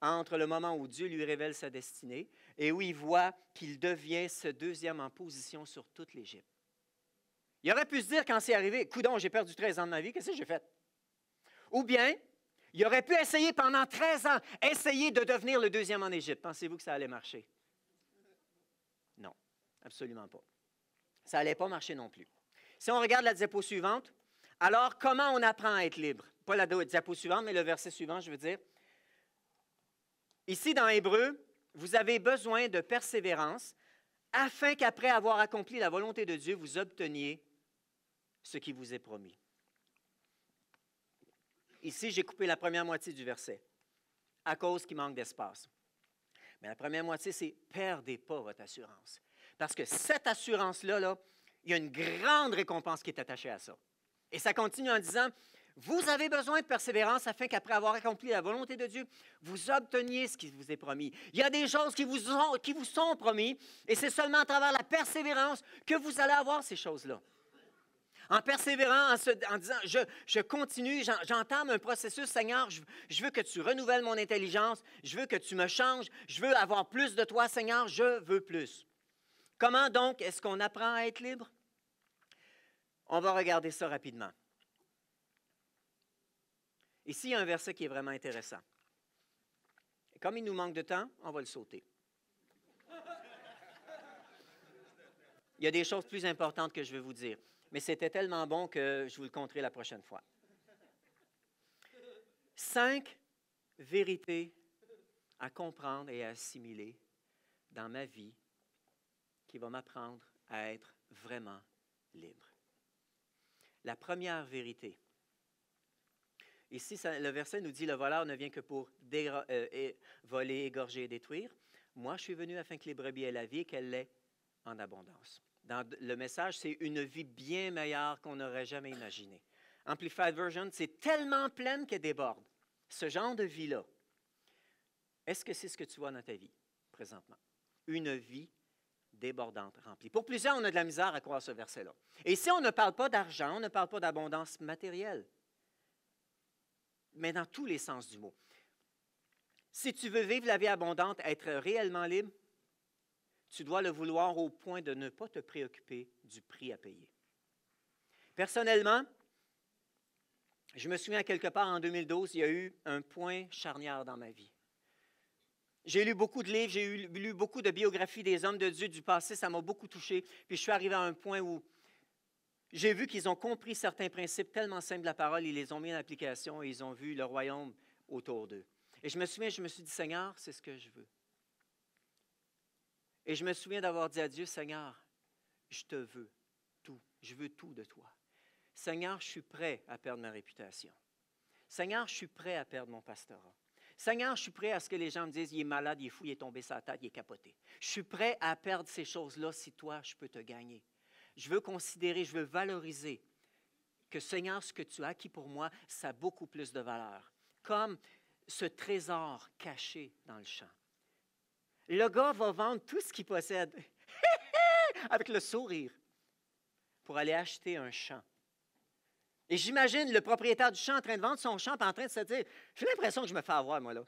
Speaker 2: entre le moment où Dieu lui révèle sa destinée et où il voit qu'il devient ce deuxième en position sur toute l'Égypte. Il aurait pu se dire quand c'est arrivé, coudonc, j'ai perdu 13 ans de ma vie, qu'est-ce que j'ai fait? Ou bien, il aurait pu essayer pendant 13 ans, essayer de devenir le deuxième en Égypte. Pensez-vous que ça allait marcher? Non, absolument pas. Ça n'allait pas marcher non plus. Si on regarde la diapo suivante, alors comment on apprend à être libre? Pas la diapo suivante, mais le verset suivant, je veux dire. Ici, dans Hébreu, vous avez besoin de persévérance afin qu'après avoir accompli la volonté de Dieu, vous obteniez ce qui vous est promis. Ici, j'ai coupé la première moitié du verset à cause qu'il manque d'espace. Mais la première moitié, c'est « perdez pas votre assurance ». Parce que cette assurance-là, il y a une grande récompense qui est attachée à ça. Et ça continue en disant « Vous avez besoin de persévérance afin qu'après avoir accompli la volonté de Dieu, vous obteniez ce qui vous est promis. » Il y a des choses qui vous sont promis et c'est seulement à travers la persévérance que vous allez avoir ces choses-là. En persévérant, en disant, je continue, j'entame un processus, Seigneur, je veux que tu renouvelles mon intelligence, je veux que tu me changes, je veux avoir plus de toi, Seigneur, je veux plus. Comment donc est-ce qu'on apprend à être libre? On va regarder ça rapidement. Ici, il y a un verset qui est vraiment intéressant. Et comme il nous manque de temps, on va le sauter. Il y a des choses plus importantes que je vais vous dire. Mais c'était tellement bon que je vous le conterai la prochaine fois. 5 vérités à comprendre et à assimiler dans ma vie qui vont m'apprendre à être vraiment libre. La première vérité. Ici, le verset nous dit « Le voleur ne vient que pour voler, égorger et détruire. Moi, je suis venu afin que les brebis aient la vie et qu'elle l'ait en abondance. » Dans le message, c'est une vie bien meilleure qu'on n'aurait jamais imaginée. Amplified Version, c'est tellement pleine qu'elle déborde. Ce genre de vie-là, est-ce que c'est ce que tu vois dans ta vie présentement? Une vie débordante, remplie. Pour plusieurs, on a de la misère à croire ce verset-là. Et ici, on ne parle pas d'argent, on ne parle pas d'abondance matérielle, mais dans tous les sens du mot. Si tu veux vivre la vie abondante, être réellement libre, tu dois le vouloir au point de ne pas te préoccuper du prix à payer. Personnellement, je me souviens quelque part en 2012, il y a eu un point charnière dans ma vie. J'ai lu beaucoup de livres, j'ai lu beaucoup de biographies des hommes de Dieu du passé, ça m'a beaucoup touché. Puis je suis arrivé à un point où j'ai vu qu'ils ont compris certains principes tellement simples de la parole, ils les ont mis en application et ils ont vu le royaume autour d'eux. Et je me souviens, je me suis dit, Seigneur, c'est ce que je veux. Et je me souviens d'avoir dit à Dieu, Seigneur, je te veux tout, je veux tout de toi. Seigneur, je suis prêt à perdre ma réputation. Seigneur, je suis prêt à perdre mon pastorat. Seigneur, je suis prêt à ce que les gens me disent, il est malade, il est fou, il est tombé sur la tête, il est capoté. Je suis prêt à perdre ces choses-là si toi, je peux te gagner. Je veux considérer, je veux valoriser que Seigneur, ce que tu as acquis pour moi, ça a beaucoup plus de valeur. Comme ce trésor caché dans le champ. Le gars va vendre tout ce qu'il possède avec le sourire pour aller acheter un champ. Et j'imagine le propriétaire du champ en train de vendre son champ et en train de se dire, j'ai l'impression que je me fais avoir, moi, là.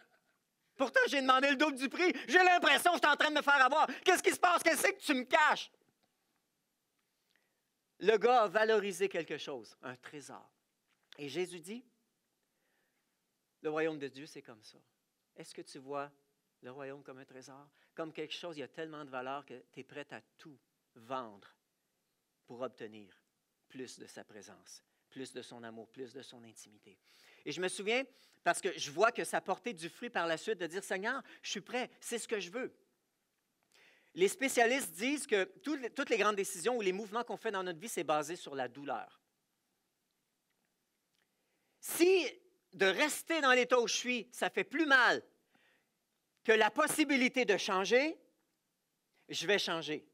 Speaker 2: Pourtant, j'ai demandé le double du prix. J'ai l'impression que je suis en train de me faire avoir. Qu'est-ce qui se passe? Qu'est-ce que tu me caches? Le gars a valorisé quelque chose, un trésor. Et Jésus dit, le royaume de Dieu, c'est comme ça. Est-ce que tu vois le royaume comme un trésor? Comme quelque chose, il y a tellement de valeur que tu es prêt à tout vendre pour obtenir plus de sa présence, plus de son amour, plus de son intimité. Et je me souviens, parce que je vois que ça portait du fruit par la suite, de dire, Seigneur, je suis prêt, c'est ce que je veux. Les spécialistes disent que toutes les grandes décisions ou les mouvements qu'on fait dans notre vie, c'est basé sur la douleur. Si de rester dans l'état où je suis, ça fait plus mal que la possibilité de changer, je vais changer.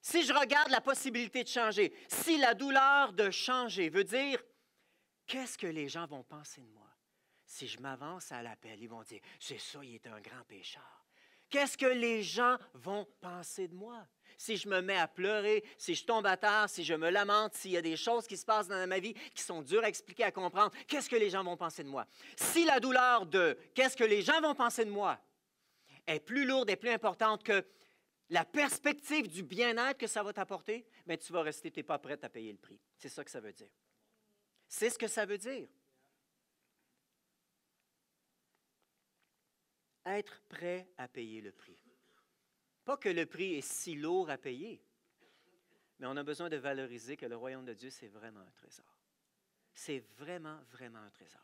Speaker 2: Si je regarde la possibilité de changer, si la douleur de changer veut dire, qu'est-ce que les gens vont penser de moi? Si je m'avance à l'appel, ils vont dire, c'est ça, il est un grand pécheur. Qu'est-ce que les gens vont penser de moi? Si je me mets à pleurer, si je tombe à terre, si je me lamente, s'il y a des choses qui se passent dans ma vie qui sont dures à expliquer, à comprendre, qu'est-ce que les gens vont penser de moi? Si la douleur de qu'est-ce que les gens vont penser de moi est plus lourde et plus importante que la perspective du bien-être que ça va t'apporter, bien, tu vas rester, tu n'es pas prête à payer le prix. C'est ça que ça veut dire. C'est ce que ça veut dire. Être prêt à payer le prix. Pas que le prix est si lourd à payer, mais on a besoin de valoriser que le royaume de Dieu, c'est vraiment un trésor. C'est vraiment, vraiment un trésor.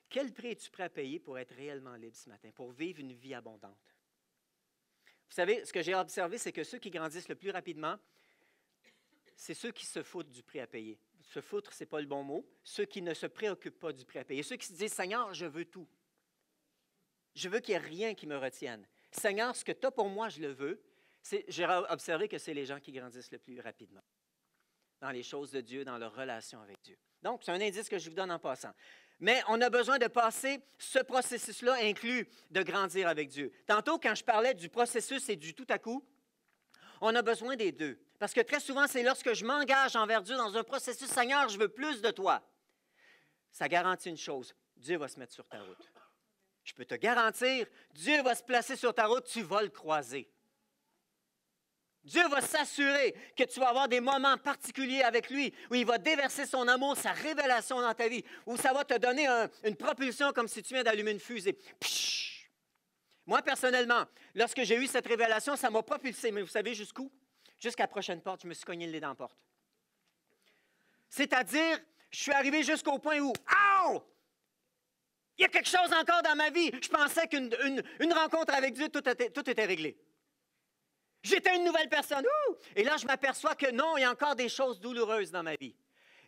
Speaker 2: Quel prix es-tu prêt à payer pour être réellement libre ce matin, pour vivre une vie abondante? Vous savez, ce que j'ai observé, c'est que ceux qui grandissent le plus rapidement, c'est ceux qui se foutent du prix à payer. Se foutre, ce n'est pas le bon mot. Ceux qui ne se préoccupent pas du prix à payer. Ceux qui se disent, Seigneur, je veux tout. Je veux qu'il n'y ait rien qui me retienne. Seigneur, ce que tu as pour moi, je le veux. J'ai observé que c'est les gens qui grandissent le plus rapidement dans les choses de Dieu, dans leur relation avec Dieu. Donc, c'est un indice que je vous donne en passant. Mais on a besoin de passer, ce processus-là inclut de grandir avec Dieu. Tantôt, quand je parlais du processus et du tout à coup, on a besoin des deux. Parce que très souvent, c'est lorsque je m'engage envers Dieu dans un processus, Seigneur, je veux plus de toi. Ça garantit une chose, Dieu va se mettre sur ta route. Je peux te garantir, Dieu va se placer sur ta route, tu vas le croiser. Dieu va s'assurer que tu vas avoir des moments particuliers avec lui, où il va déverser son amour, sa révélation dans ta vie, où ça va te donner une propulsion comme si tu viens d'allumer une fusée. Psh! Moi, personnellement, lorsque j'ai eu cette révélation, ça m'a propulsé. Mais vous savez jusqu'où? Jusqu'à la prochaine porte, je me suis cogné le nez dans la porte. C'est-à-dire, je suis arrivé jusqu'au point où, Ouh! Il y a quelque chose encore dans ma vie. Je pensais qu'une rencontre avec Dieu, tout était réglé. J'étais une nouvelle personne. Ouh! Et là, je m'aperçois que non, il y a encore des choses douloureuses dans ma vie.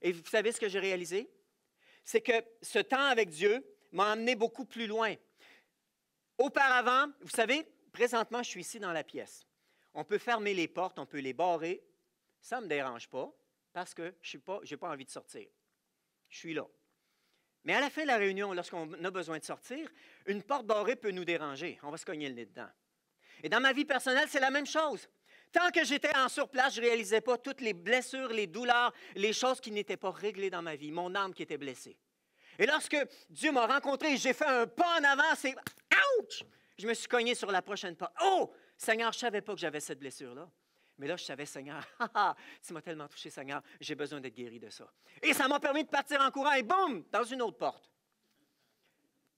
Speaker 2: Et vous savez ce que j'ai réalisé? C'est que ce temps avec Dieu m'a amené beaucoup plus loin. Auparavant, vous savez, présentement, je suis ici dans la pièce. On peut fermer les portes, on peut les barrer. Ça ne me dérange pas parce que je n'ai pas envie de sortir. Je suis là. Mais à la fin de la réunion, lorsqu'on a besoin de sortir, une porte barrée peut nous déranger. On va se cogner le nez dedans. Et dans ma vie personnelle, c'est la même chose. Tant que j'étais en surplace, je ne réalisais pas toutes les blessures, les douleurs, les choses qui n'étaient pas réglées dans ma vie, mon âme qui était blessée. Et lorsque Dieu m'a rencontré, j'ai fait un pas en avant, c'est « Ouch! » Je me suis cogné sur la prochaine porte. « Oh! Seigneur, je ne savais pas que j'avais cette blessure-là. Mais là, je savais, Seigneur, tu m'as tellement touché, Seigneur, j'ai besoin d'être guéri de ça. Et ça m'a permis de partir en courant et boum, dans une autre porte.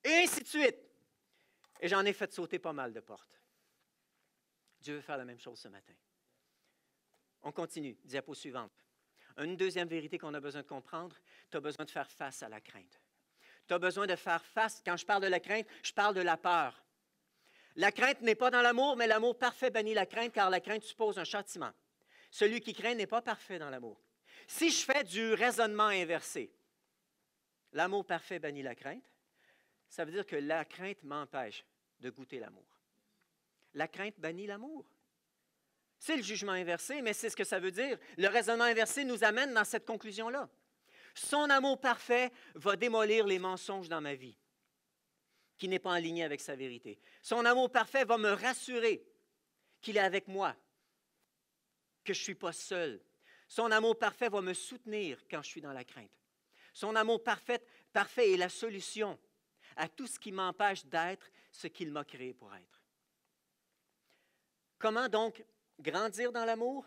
Speaker 2: Et ainsi de suite. Et j'en ai fait sauter pas mal de portes. Dieu veut faire la même chose ce matin. On continue, diapo suivante. Une deuxième vérité qu'on a besoin de comprendre, tu as besoin de faire face à la crainte. Tu as besoin de faire face, quand je parle de la crainte, je parle de la peur. La crainte n'est pas dans l'amour, mais l'amour parfait bannit la crainte, car la crainte suppose un châtiment. Celui qui craint n'est pas parfait dans l'amour. Si je fais du raisonnement inversé, l'amour parfait bannit la crainte, ça veut dire que la crainte m'empêche de goûter l'amour. La crainte bannit l'amour. C'est le jugement inversé, mais c'est ce que ça veut dire. Le raisonnement inversé nous amène dans cette conclusion-là. Son amour parfait va démolir les mensonges dans ma vie, qui n'est pas en ligne avec sa vérité. Son amour parfait va me rassurer qu'il est avec moi, que je ne suis pas seul. Son amour parfait va me soutenir quand je suis dans la crainte. Son amour parfait est la solution à tout ce qui m'empêche d'être ce qu'il m'a créé pour être. Comment donc grandir dans l'amour?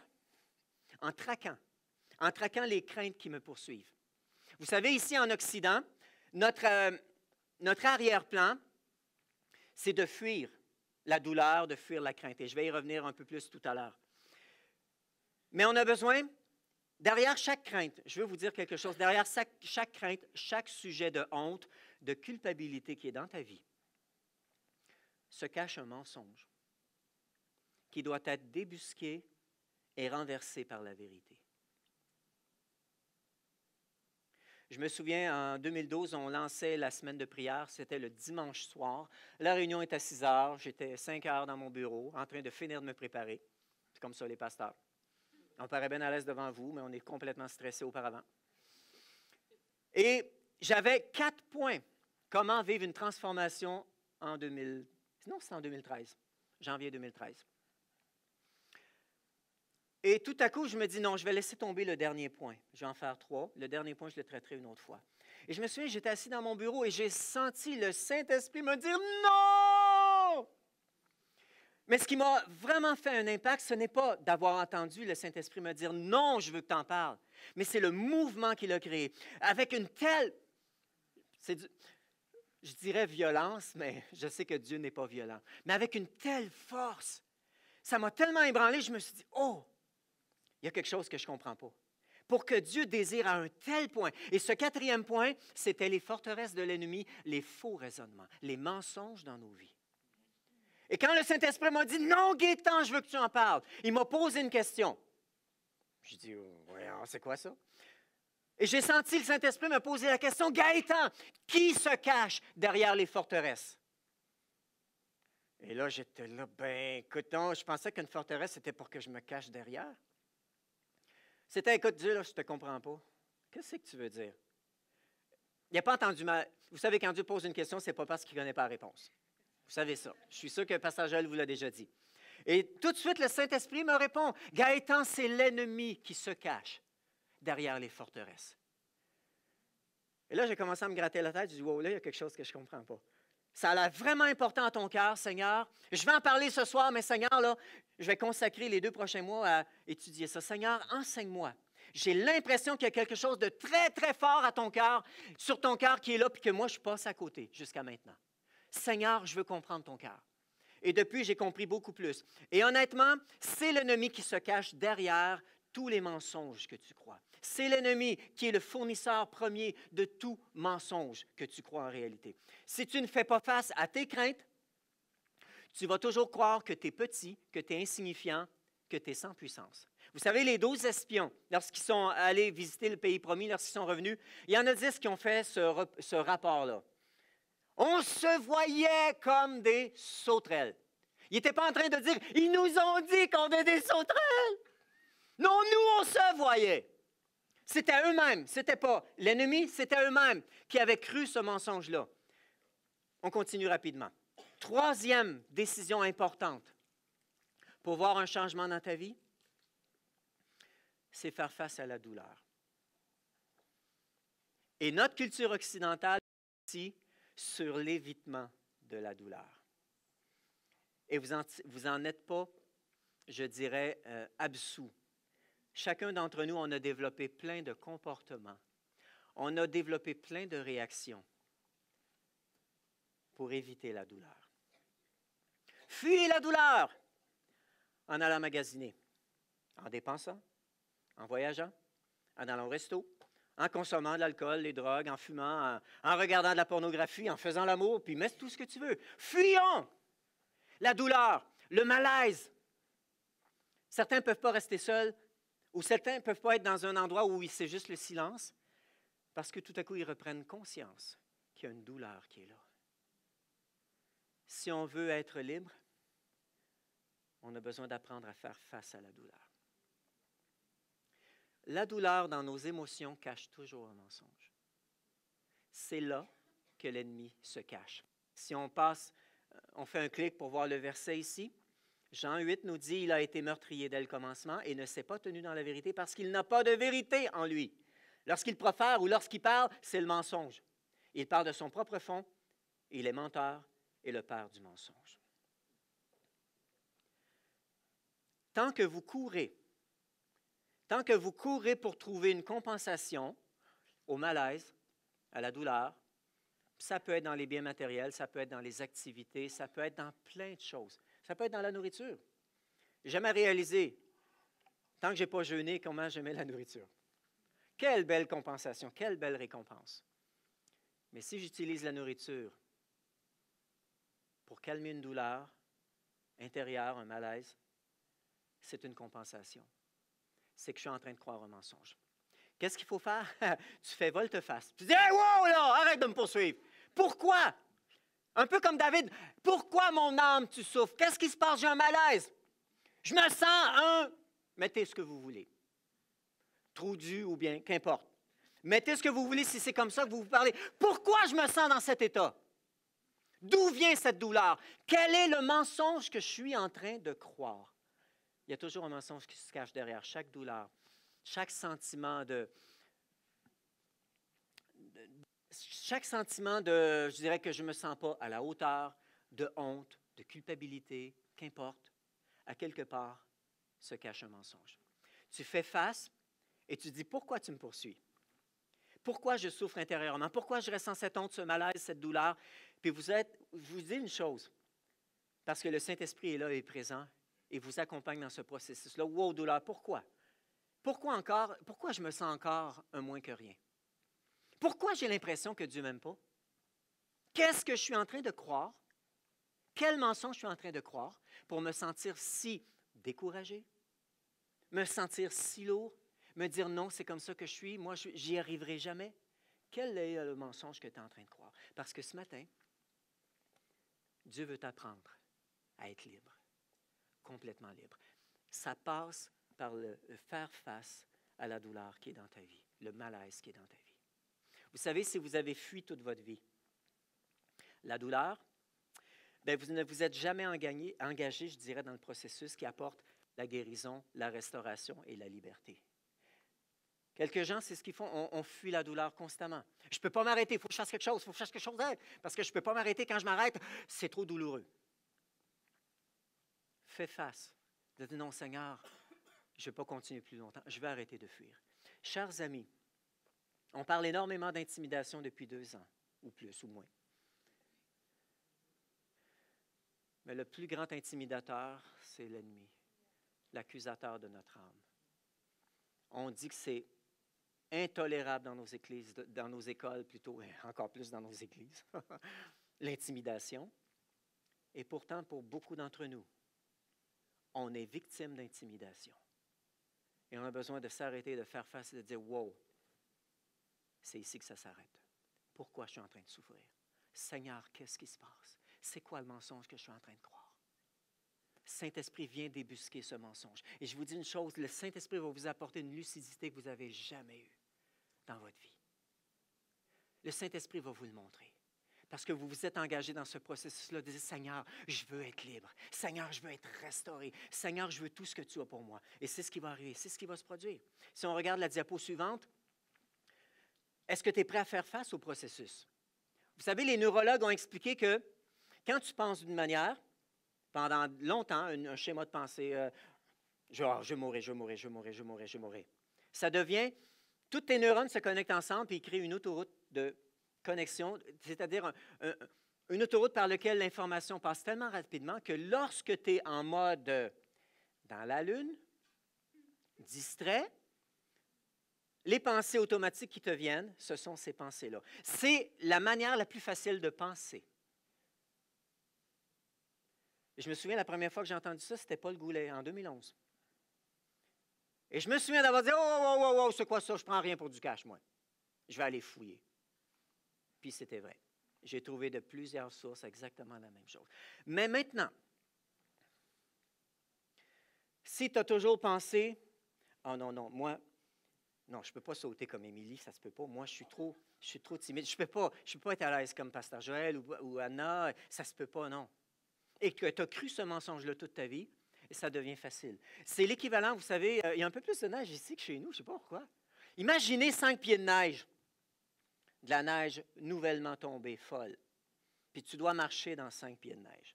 Speaker 2: En traquant les craintes qui me poursuivent. Vous savez, ici en Occident, notre arrière-plan, c'est de fuir la douleur, de fuir la crainte. Et je vais y revenir un peu plus tout à l'heure. Mais on a besoin, derrière chaque crainte, je veux vous dire quelque chose, derrière chaque crainte, chaque sujet de honte, de culpabilité qui est dans ta vie, se cache un mensonge qui doit être débusqué et renversé par la vérité. Je me souviens, en 2012, on lançait la semaine de prière. C'était le dimanche soir. La réunion était à 6 heures. J'étais 5 heures dans mon bureau, en train de finir de me préparer. C'est comme ça, les pasteurs. On paraît bien à l'aise devant vous, mais on est complètement stressé auparavant. Et j'avais 4 points. Comment vivre une transformation en 2000... Non, c'est en 2013. Janvier 2013. Et tout à coup, je me dis, non, je vais laisser tomber le dernier point. Je vais en faire 3. Le dernier point, je le traiterai une autre fois. Et je me souviens, j'étais assis dans mon bureau et j'ai senti le Saint-Esprit me dire, non! Mais ce qui m'a vraiment fait un impact, ce n'est pas d'avoir entendu le Saint-Esprit me dire, non, je veux que tu en parles. Mais c'est le mouvement qu'il a créé. Avec une telle, je dirais violence, mais je sais que Dieu n'est pas violent. Mais avec une telle force, ça m'a tellement ébranlé, je me suis dit, oh! Il y a quelque chose que je ne comprends pas. Pour que Dieu désire à un tel point. Et ce 4e point, c'était les forteresses de l'ennemi, les faux raisonnements, les mensonges dans nos vies. Et quand le Saint-Esprit m'a dit, non, Gaétan, je veux que tu en parles, il m'a posé une question. J'ai dit, voyons, c'est quoi ça? Et j'ai senti le Saint-Esprit me poser la question, Gaétan, qui se cache derrière les forteresses? Et là, j'étais là, ben, écoute, non, je pensais qu'une forteresse, c'était pour que je me cache derrière. C'était, écoute, Dieu, là, je ne te comprends pas. Qu'est-ce que tu veux dire? Il n'a pas entendu mal. Vous savez, quand Dieu pose une question, ce n'est pas parce qu'il ne connaît pas la réponse. Vous savez ça. Je suis sûr que le pasteur Joël vous l'a déjà dit. Et tout de suite, le Saint-Esprit me répond, Gaétan, c'est l'ennemi qui se cache derrière les forteresses. Et là, j'ai commencé à me gratter la tête. Je dis, wow, là, il y a quelque chose que je ne comprends pas. Ça a l'air vraiment important à ton cœur, Seigneur. Je vais en parler ce soir, mais Seigneur, là, je vais consacrer les 2 prochains mois à étudier ça. Seigneur, enseigne-moi. J'ai l'impression qu'il y a quelque chose de très, très fort à ton cœur, sur ton cœur qui est là, puis que moi, je passe à côté jusqu'à maintenant. Seigneur, je veux comprendre ton cœur. Et depuis, j'ai compris beaucoup plus. Et honnêtement, c'est l'ennemi qui se cache derrière tous les mensonges que tu crois. C'est l'ennemi qui est le fournisseur premier de tout mensonge que tu crois en réalité. Si tu ne fais pas face à tes craintes, tu vas toujours croire que tu es petit, que tu es insignifiant, que tu es sans puissance. Vous savez, les 12 espions, lorsqu'ils sont allés visiter le pays promis, lorsqu'ils sont revenus, il y en a 10 qui ont fait ce rapport-là. On se voyait comme des sauterelles. Ils n'étaient pas en train de dire, ils nous ont dit qu'on est des sauterelles. Non, nous, on se voyait. C'était eux-mêmes, c'était pas l'ennemi, c'était eux-mêmes qui avaient cru ce mensonge-là. On continue rapidement. 3e décision importante pour voir un changement dans ta vie, c'est faire face à la douleur. Et notre culture occidentale est aussi sur l'évitement de la douleur. et vous en êtes pas, je dirais, absous. Chacun d'entre nous, on a développé plein de comportements. On a développé plein de réactions pour éviter la douleur. Fuyez la douleur en allant magasiner, en dépensant, en voyageant, en allant au resto, en consommant de l'alcool, les drogues, en fumant, en regardant de la pornographie, en faisant l'amour, puis mets tout ce que tu veux. Fuyons la douleur, le malaise. Certains ne peuvent pas rester seuls, ou certains ne peuvent pas être dans un endroit où c'est juste le silence, parce que tout à coup, ils reprennent conscience qu'il y a une douleur qui est là. Si on veut être libre, on a besoin d'apprendre à faire face à la douleur. La douleur dans nos émotions cache toujours un mensonge. C'est là que l'ennemi se cache. Si on passe, on fait un clic pour voir le verset ici, Jean 8 nous dit, il a été meurtrier dès le commencement et ne s'est pas tenu dans la vérité parce qu'il n'a pas de vérité en lui. Lorsqu'il profère ou lorsqu'il parle, c'est le mensonge. Il parle de son propre fond, il est menteur et le père du mensonge. Tant que vous courez pour trouver une compensation au malaise, à la douleur, ça peut être dans les biens matériels, ça peut être dans les activités, ça peut être dans plein de choses. Ça peut être dans la nourriture. J'ai jamais réalisé, tant que je n'ai pas jeûné, comment j'aimais la nourriture. Quelle belle compensation, quelle belle récompense. Mais si j'utilise la nourriture pour calmer une douleur intérieure, un malaise, c'est une compensation. C'est que je suis en train de croire un mensonge. Qu'est-ce qu'il faut faire? Tu fais volte-face. Tu dis, hey, wow, là, arrête de me poursuivre. Pourquoi? Un peu comme David, pourquoi mon âme tu souffres? Qu'est-ce qui se passe? J'ai un malaise. Je me sens mettez ce que vous voulez. Trou du ou bien, qu'importe. Mettez ce que vous voulez si c'est comme ça que vous vous parlez. Pourquoi je me sens dans cet état? D'où vient cette douleur? Quel est le mensonge que je suis en train de croire? Il y a toujours un mensonge qui se cache derrière chaque douleur, chaque sentiment je dirais que je ne me sens pas à la hauteur, de honte, de culpabilité, qu'importe, à quelque part se cache un mensonge. Tu fais face et tu dis, pourquoi tu me poursuis? Pourquoi je souffre intérieurement? Pourquoi je ressens cette honte, ce malaise, cette douleur? Puis je vous dis une chose, parce que le Saint-Esprit est là et présent et vous accompagne dans ce processus-là. Wow, douleur, pourquoi? Pourquoi je me sens encore un moins que rien? Pourquoi j'ai l'impression que Dieu ne m'aime pas? Qu'est-ce que je suis en train de croire? Quel mensonge je suis en train de croire pour me sentir si découragé, me sentir si lourd, me dire non, c'est comme ça que je suis, moi, j'y arriverai jamais? Quel est le mensonge que tu es en train de croire? Parce que ce matin, Dieu veut t'apprendre à être libre, complètement libre. Ça passe par le faire face à la douleur qui est dans ta vie, le malaise qui est dans ta vie. Vous savez, si vous avez fui toute votre vie, la douleur, bien, vous ne vous êtes jamais engagé, je dirais, dans le processus qui apporte la guérison, la restauration et la liberté. Quelques gens, c'est ce qu'ils font, on fuit la douleur constamment. Je ne peux pas m'arrêter, il faut que je fasse quelque chose, il faut que je fasse quelque chose, parce que je ne peux pas m'arrêter. Quand je m'arrête, c'est trop douloureux. Fais face. Dis non, Seigneur, je ne vais pas continuer plus longtemps, je vais arrêter de fuir. Chers amis, on parle énormément d'intimidation depuis 2 ans, ou plus, ou moins. Mais le plus grand intimidateur, c'est l'ennemi, l'accusateur de notre âme. On dit que c'est intolérable dans nos églises, dans nos écoles plutôt, et encore plus dans nos églises, l'intimidation. Et pourtant, pour beaucoup d'entre nous, on est victime d'intimidation. Et on a besoin de s'arrêter, de faire face et de dire, wow, c'est ici que ça s'arrête. Pourquoi je suis en train de souffrir? Seigneur, qu'est-ce qui se passe? C'est quoi le mensonge que je suis en train de croire? Saint-Esprit vient débusquer ce mensonge. Et je vous dis une chose, le Saint-Esprit va vous apporter une lucidité que vous n'avez jamais eue dans votre vie. Le Saint-Esprit va vous le montrer. Parce que vous vous êtes engagé dans ce processus-là de dire, Seigneur, je veux être libre. Seigneur, je veux être restauré. Seigneur, je veux tout ce que tu as pour moi. Et c'est ce qui va arriver, c'est ce qui va se produire. Si on regarde la diapo suivante, est-ce que tu es prêt à faire face au processus? Vous savez, les neurologues ont expliqué que quand tu penses d'une manière, pendant longtemps un schéma de pensée. Je mourrai. Ça devient, toutes tes neurones se connectent ensemble et créent une autoroute de connexion, c'est-à-dire une autoroute par laquelle l'information passe tellement rapidement que lorsque tu es en mode dans la lune, distrait, les pensées automatiques qui te viennent, ce sont ces pensées-là. C'est la manière la plus facile de penser. Et je me souviens, la première fois que j'ai entendu ça, c'était Paul Goulet, en 2011. Et je me souviens d'avoir dit, oh, c'est quoi ça? Je ne prends rien pour du cash, moi. Je vais aller fouiller. Puis c'était vrai. J'ai trouvé de plusieurs sources exactement la même chose. Mais maintenant, si tu as toujours pensé, oh non, moi, non, je ne peux pas sauter comme Émilie, ça ne se peut pas. Moi, je suis trop timide. Je ne peux pas être à l'aise comme Pasteur Joël ou Anna. Ça ne se peut pas, non. Et que tu as cru ce mensonge-là toute ta vie, et ça devient facile. C'est l'équivalent, vous savez, il y a un peu plus de neige ici que chez nous, je ne sais pas pourquoi. Imaginez 5 pieds de neige, de la neige nouvellement tombée, folle. Puis tu dois marcher dans 5 pieds de neige.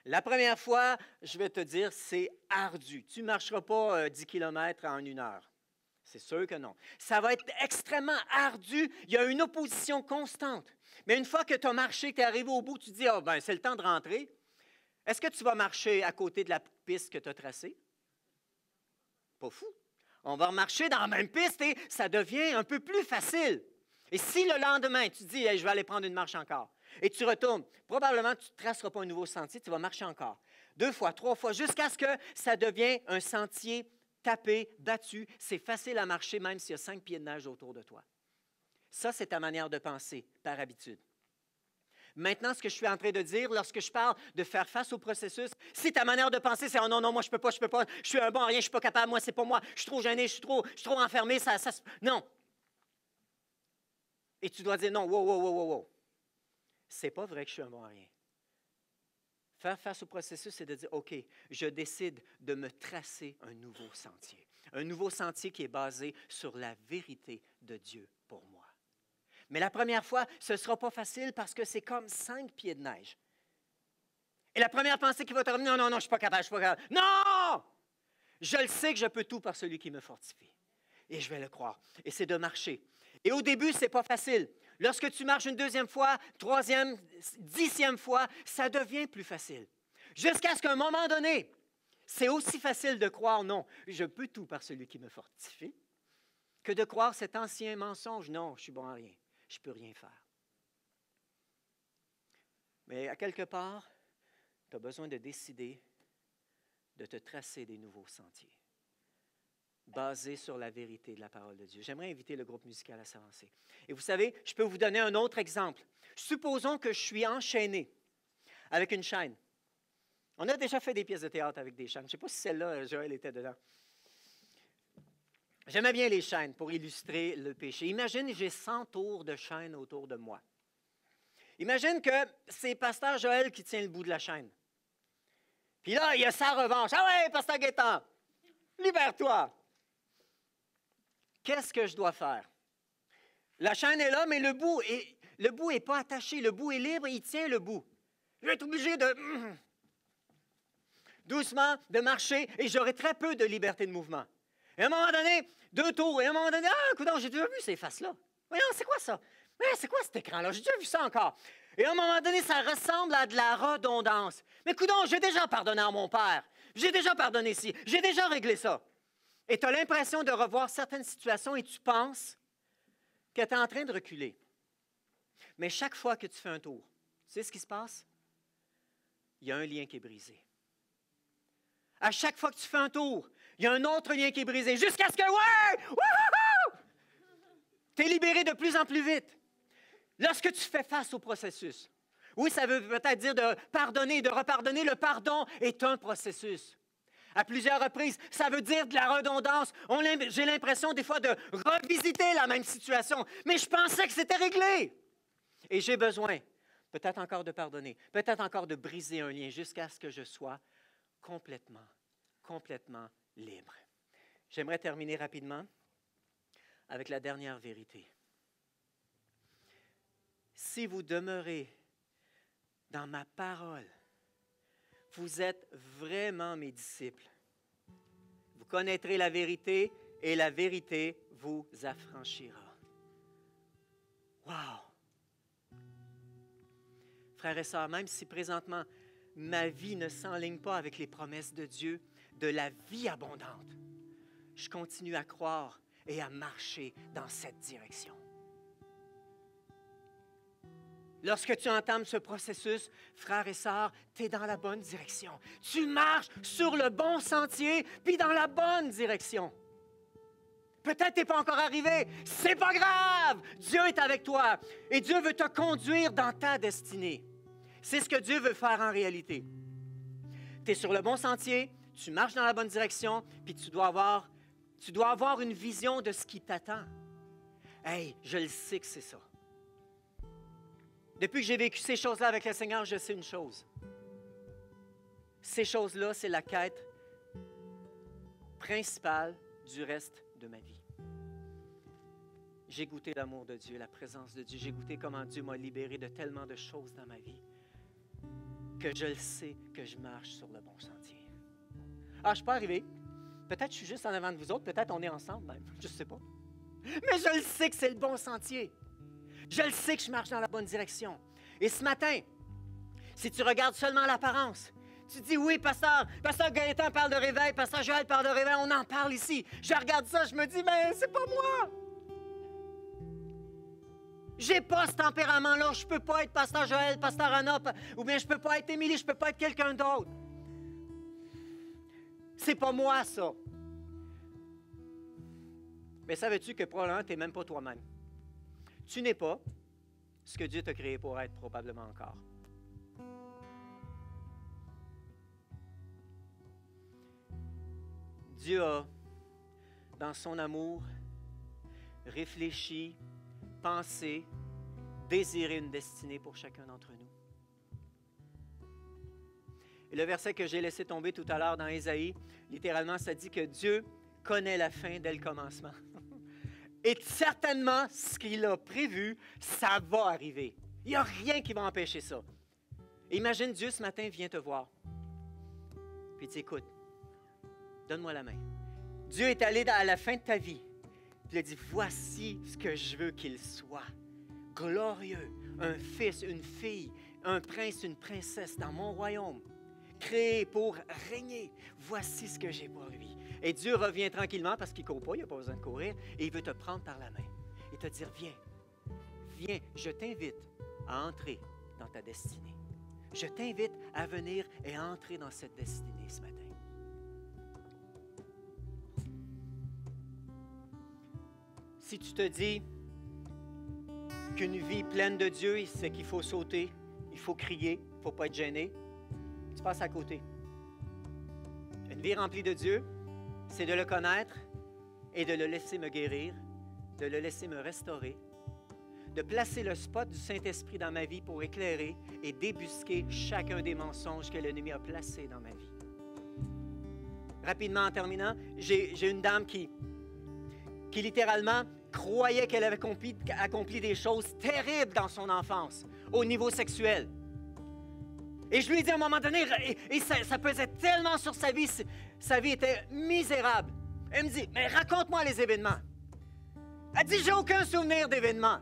Speaker 2: La première fois, je vais te dire, c'est ardu. Tu ne marcheras pas 10 km en 1 heure. C'est sûr que non. Ça va être extrêmement ardu. Il y a une opposition constante. Mais une fois que tu as marché, que tu es arrivé au bout, tu te dis, oh, ben, c'est le temps de rentrer. Est-ce que tu vas marcher à côté de la piste que tu as tracée? Pas fou. On va marcher dans la même piste et ça devient un peu plus facile. Et si le lendemain, tu te dis, hey, je vais aller prendre une marche encore, et tu retournes, probablement tu ne traceras pas un nouveau sentier, tu vas marcher encore. 2 fois, 3 fois, jusqu'à ce que ça devienne un sentier tapé, battu. C'est facile à marcher même s'il y a 5 pieds de neige autour de toi. Ça, c'est ta manière de penser, par habitude. Maintenant, ce que je suis en train de dire, lorsque je parle de faire face au processus, si ta manière de penser, c'est « Oh non, moi, je peux pas, je suis un bon à rien, je ne suis pas capable, moi, c'est pas moi, je suis trop gêné, je suis trop enfermé, non. » Et tu dois dire « Non, wow. C'est pas vrai que je suis un bon à rien. » Faire face au processus, c'est de dire « OK, je décide de me tracer un nouveau sentier. Un nouveau sentier qui est basé sur la vérité de Dieu pour moi. » Mais la première fois, ce ne sera pas facile parce que c'est comme 5 pieds de neige. Et la première pensée qui va te revenir, non, je ne suis pas capable, Non! Je le sais que je peux tout par celui qui me fortifie. Et je vais le croire. Et c'est de marcher. Et au début, ce n'est pas facile. Lorsque tu marches une 2e fois, 3e, 10e fois, ça devient plus facile. Jusqu'à ce qu'à un moment donné, c'est aussi facile de croire, non, je peux tout par celui qui me fortifie, que de croire cet ancien mensonge, non, je suis bon à rien, je ne peux rien faire. Mais à quelque part, tu as besoin de décider de te tracer des nouveaux sentiers, basés sur la vérité de la parole de Dieu. J'aimerais inviter le groupe musical à s'avancer. Et vous savez, je peux vous donner un autre exemple. Supposons que je suis enchaîné avec une chaîne. On a déjà fait des pièces de théâtre avec des chaînes. Je ne sais pas si celle-là, Joël était dedans. J'aimais bien les chaînes pour illustrer le péché. Imagine, j'ai 100 tours de chaîne autour de moi. Imagine que c'est Pasteur Joël qui tient le bout de la chaîne. Puis là, il y a sa revanche. Ah ouais, Pasteur Gaétan, libère-toi. Qu'est-ce que je dois faire? La chaîne est là, mais le bout est pas attaché. Le bout est libre et il tient le bout. Je vais être obligé de doucement de marcher et j'aurai très peu de liberté de mouvement. Et à un moment donné, 2 tours, et à un moment donné, coudonc, j'ai déjà vu ces faces-là. Voyons, c'est quoi ça? Mais c'est quoi cet écran-là? J'ai déjà vu ça encore. Et à un moment donné, ça ressemble à de la redondance. Mais coudonc, j'ai déjà pardonné à mon père. J'ai déjà pardonné ci. J'ai déjà réglé ça. Et tu as l'impression de revoir certaines situations et tu penses que tu es en train de reculer. Mais chaque fois que tu fais un tour, tu sais ce qui se passe? Il y a un lien qui est brisé. À chaque fois que tu fais un tour, il y a un autre lien qui est brisé. Jusqu'à ce que, tu es libéré de plus en plus vite. Lorsque tu fais face au processus. Oui, ça veut peut-être dire de pardonner, de repardonner. Le pardon est un processus. À plusieurs reprises, ça veut dire de la redondance. J'ai l'impression des fois de revisiter la même situation. Mais je pensais que c'était réglé. Et j'ai besoin peut-être encore de pardonner, peut-être encore de briser un lien jusqu'à ce que je sois complètement libre. J'aimerais terminer rapidement avec la dernière vérité. Si vous demeurez dans ma parole. Vous êtes vraiment mes disciples. Vous connaîtrez la vérité et la vérité vous affranchira. Wow! Frères et sœurs, même si présentement ma vie ne s'enligne pas avec les promesses de Dieu, de la vie abondante, je continue à croire et à marcher dans cette direction. Lorsque tu entames ce processus, frères et sœurs, tu es dans la bonne direction. Tu marches sur le bon sentier, puis dans la bonne direction. Peut-être tu n'es pas encore arrivé, c'est pas grave! Dieu est avec toi et Dieu veut te conduire dans ta destinée. C'est ce que Dieu veut faire en réalité. Tu es sur le bon sentier, tu marches dans la bonne direction, puis tu dois avoir une vision de ce qui t'attend. Hey, je le sais que c'est ça. Depuis que j'ai vécu ces choses-là avec le Seigneur, je sais une chose. Ces choses-là, c'est la quête principale du reste de ma vie. J'ai goûté l'amour de Dieu, la présence de Dieu. J'ai goûté comment Dieu m'a libéré de tellement de choses dans ma vie que je le sais que je marche sur le bon sentier. Ah, je ne suis pas arrivé. Peut-être que je suis juste en avant de vous autres. Peut-être on est ensemble même. Je ne sais pas. Mais je le sais que c'est le bon sentier. Je le sais que je marche dans la bonne direction. Et ce matin, si tu regardes seulement l'apparence, tu dis oui, pasteur Gaëtan parle de réveil, pasteur Joël parle de réveil, on en parle ici. Je regarde ça, je me dis, mais c'est pas moi. J'ai pas ce tempérament-là. Je peux pas être pasteur Joël, pasteur Anna, ou bien je peux pas être Émilie, je peux pas être quelqu'un d'autre. C'est pas moi, ça. Mais savais-tu que probablement tu n'es même pas toi-même? Tu n'es pas ce que Dieu t'a créé pour être probablement encore. Dieu a, dans son amour, réfléchi, pensé, désiré une destinée pour chacun d'entre nous. Et le verset que j'ai laissé tomber tout à l'heure dans Ésaïe, littéralement, ça dit que Dieu connaît la fin dès le commencement. Et certainement, ce qu'il a prévu, ça va arriver. Il n'y a rien qui va empêcher ça. Imagine Dieu ce matin vient te voir. Puis il dit, écoute, donne-moi la main. Dieu est allé à la fin de ta vie. Puis il a dit, voici ce que je veux qu'il soit. Glorieux, un fils, une fille, un prince, une princesse dans mon royaume. Créé pour régner. Voici ce que j'ai pour lui. Et Dieu revient tranquillement parce qu'il ne court pas, il n'a pas besoin de courir, et il veut te prendre par la main et te dire, viens, je t'invite à entrer dans ta destinée. Je t'invite à venir et à entrer dans cette destinée ce matin. Si tu te dis qu'une vie pleine de Dieu, c'est qu'il faut sauter, il faut crier, il ne faut pas être gêné, tu passes à côté. Une vie remplie de Dieu, c'est de le connaître et de le laisser me guérir, de le laisser me restaurer, de placer le spot du Saint-Esprit dans ma vie pour éclairer et débusquer chacun des mensonges que l'ennemi a placés dans ma vie. Rapidement, en terminant, j'ai une dame qui littéralement croyait qu'elle avait accompli des choses terribles dans son enfance, au niveau sexuel. Et je lui ai dit à un moment donné, et ça pesait tellement sur sa vie était misérable. Elle me dit, mais raconte-moi les événements. Elle dit, j'ai aucun souvenir d'événements.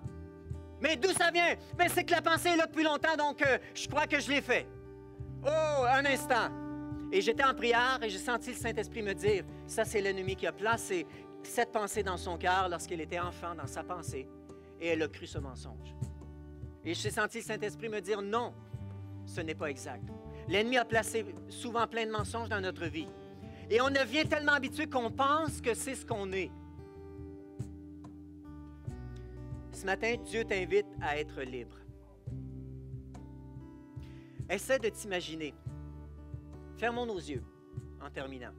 Speaker 2: Mais d'où ça vient? Mais c'est que la pensée est là depuis longtemps, donc je crois que je l'ai fait. Oh, un instant. Et j'étais en prière et j'ai senti le Saint-Esprit me dire, ça c'est l'ennemi qui a placé cette pensée dans son cœur lorsqu'elle était enfant, dans sa pensée, et elle a cru ce mensonge. Et j'ai senti le Saint-Esprit me dire, non, ce n'est pas exact. L'ennemi a placé souvent plein de mensonges dans notre vie. Et on devient tellement habitué qu'on pense que c'est ce qu'on est. Ce matin, Dieu t'invite à être libre. Essaie de t'imaginer. Fermons nos yeux en terminant.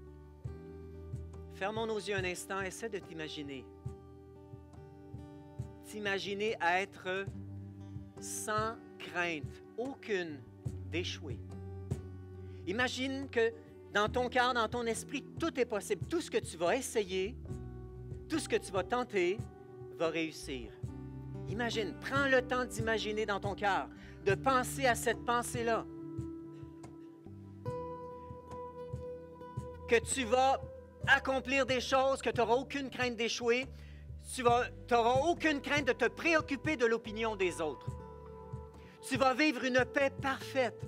Speaker 2: Fermons nos yeux un instant, essaie de t'imaginer. T'imaginer à être sans crainte, aucune, d'échouer. Imagine que dans ton cœur, dans ton esprit, tout est possible. Tout ce que tu vas essayer, tout ce que tu vas tenter, va réussir. Imagine, prends le temps d'imaginer dans ton cœur, de penser à cette pensée-là. Que tu vas accomplir des choses, que tu n'auras aucune crainte d'échouer, tu n'auras aucune crainte de te préoccuper de l'opinion des autres. Tu vas vivre une paix parfaite,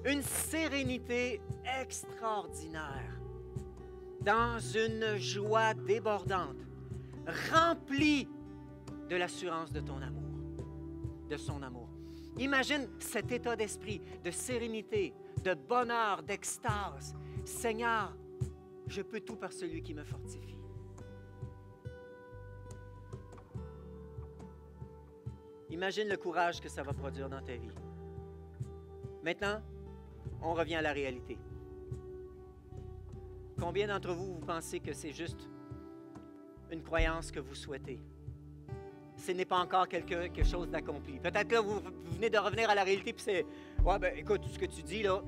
Speaker 2: une sérénité extraordinaire, dans une joie débordante, remplie de l'assurance de ton amour, de son amour. Imagine cet état d'esprit, de sérénité, de bonheur, d'extase. Seigneur, je peux tout par celui qui me fortifie. Imagine le courage que ça va produire dans ta vie. Maintenant, on revient à la réalité. Combien d'entre vous, vous pensez que c'est juste une croyance que vous souhaitez? Ce n'est pas encore quelque chose d'accompli. Peut-être que vous venez de revenir à la réalité, puis c'est, ouais, ben écoute, tout ce que tu dis, là,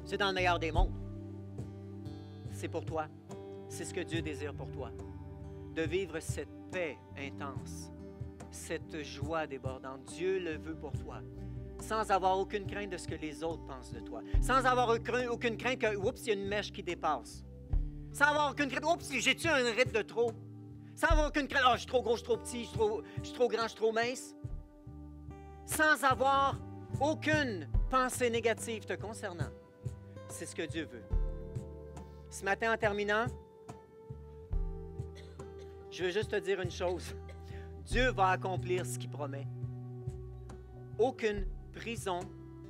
Speaker 2: c'est dans le meilleur des mondes. C'est pour toi. C'est ce que Dieu désire pour toi. De vivre cette paix intense, cette joie débordante. Dieu le veut pour toi. Sans avoir aucune crainte de ce que les autres pensent de toi. Sans avoir aucune crainte que, oups, il y a une mèche qui dépasse. Sans avoir aucune crainte, oups, j'ai-tu un ride de trop? Sans avoir aucune crainte, oh, je suis trop gros, je suis trop petit, je suis trop grand, je suis trop mince. Sans avoir aucune pensée négative te concernant. C'est ce que Dieu veut. Ce matin, en terminant, je veux juste te dire une chose. Dieu va accomplir ce qu'il promet. Aucune prison,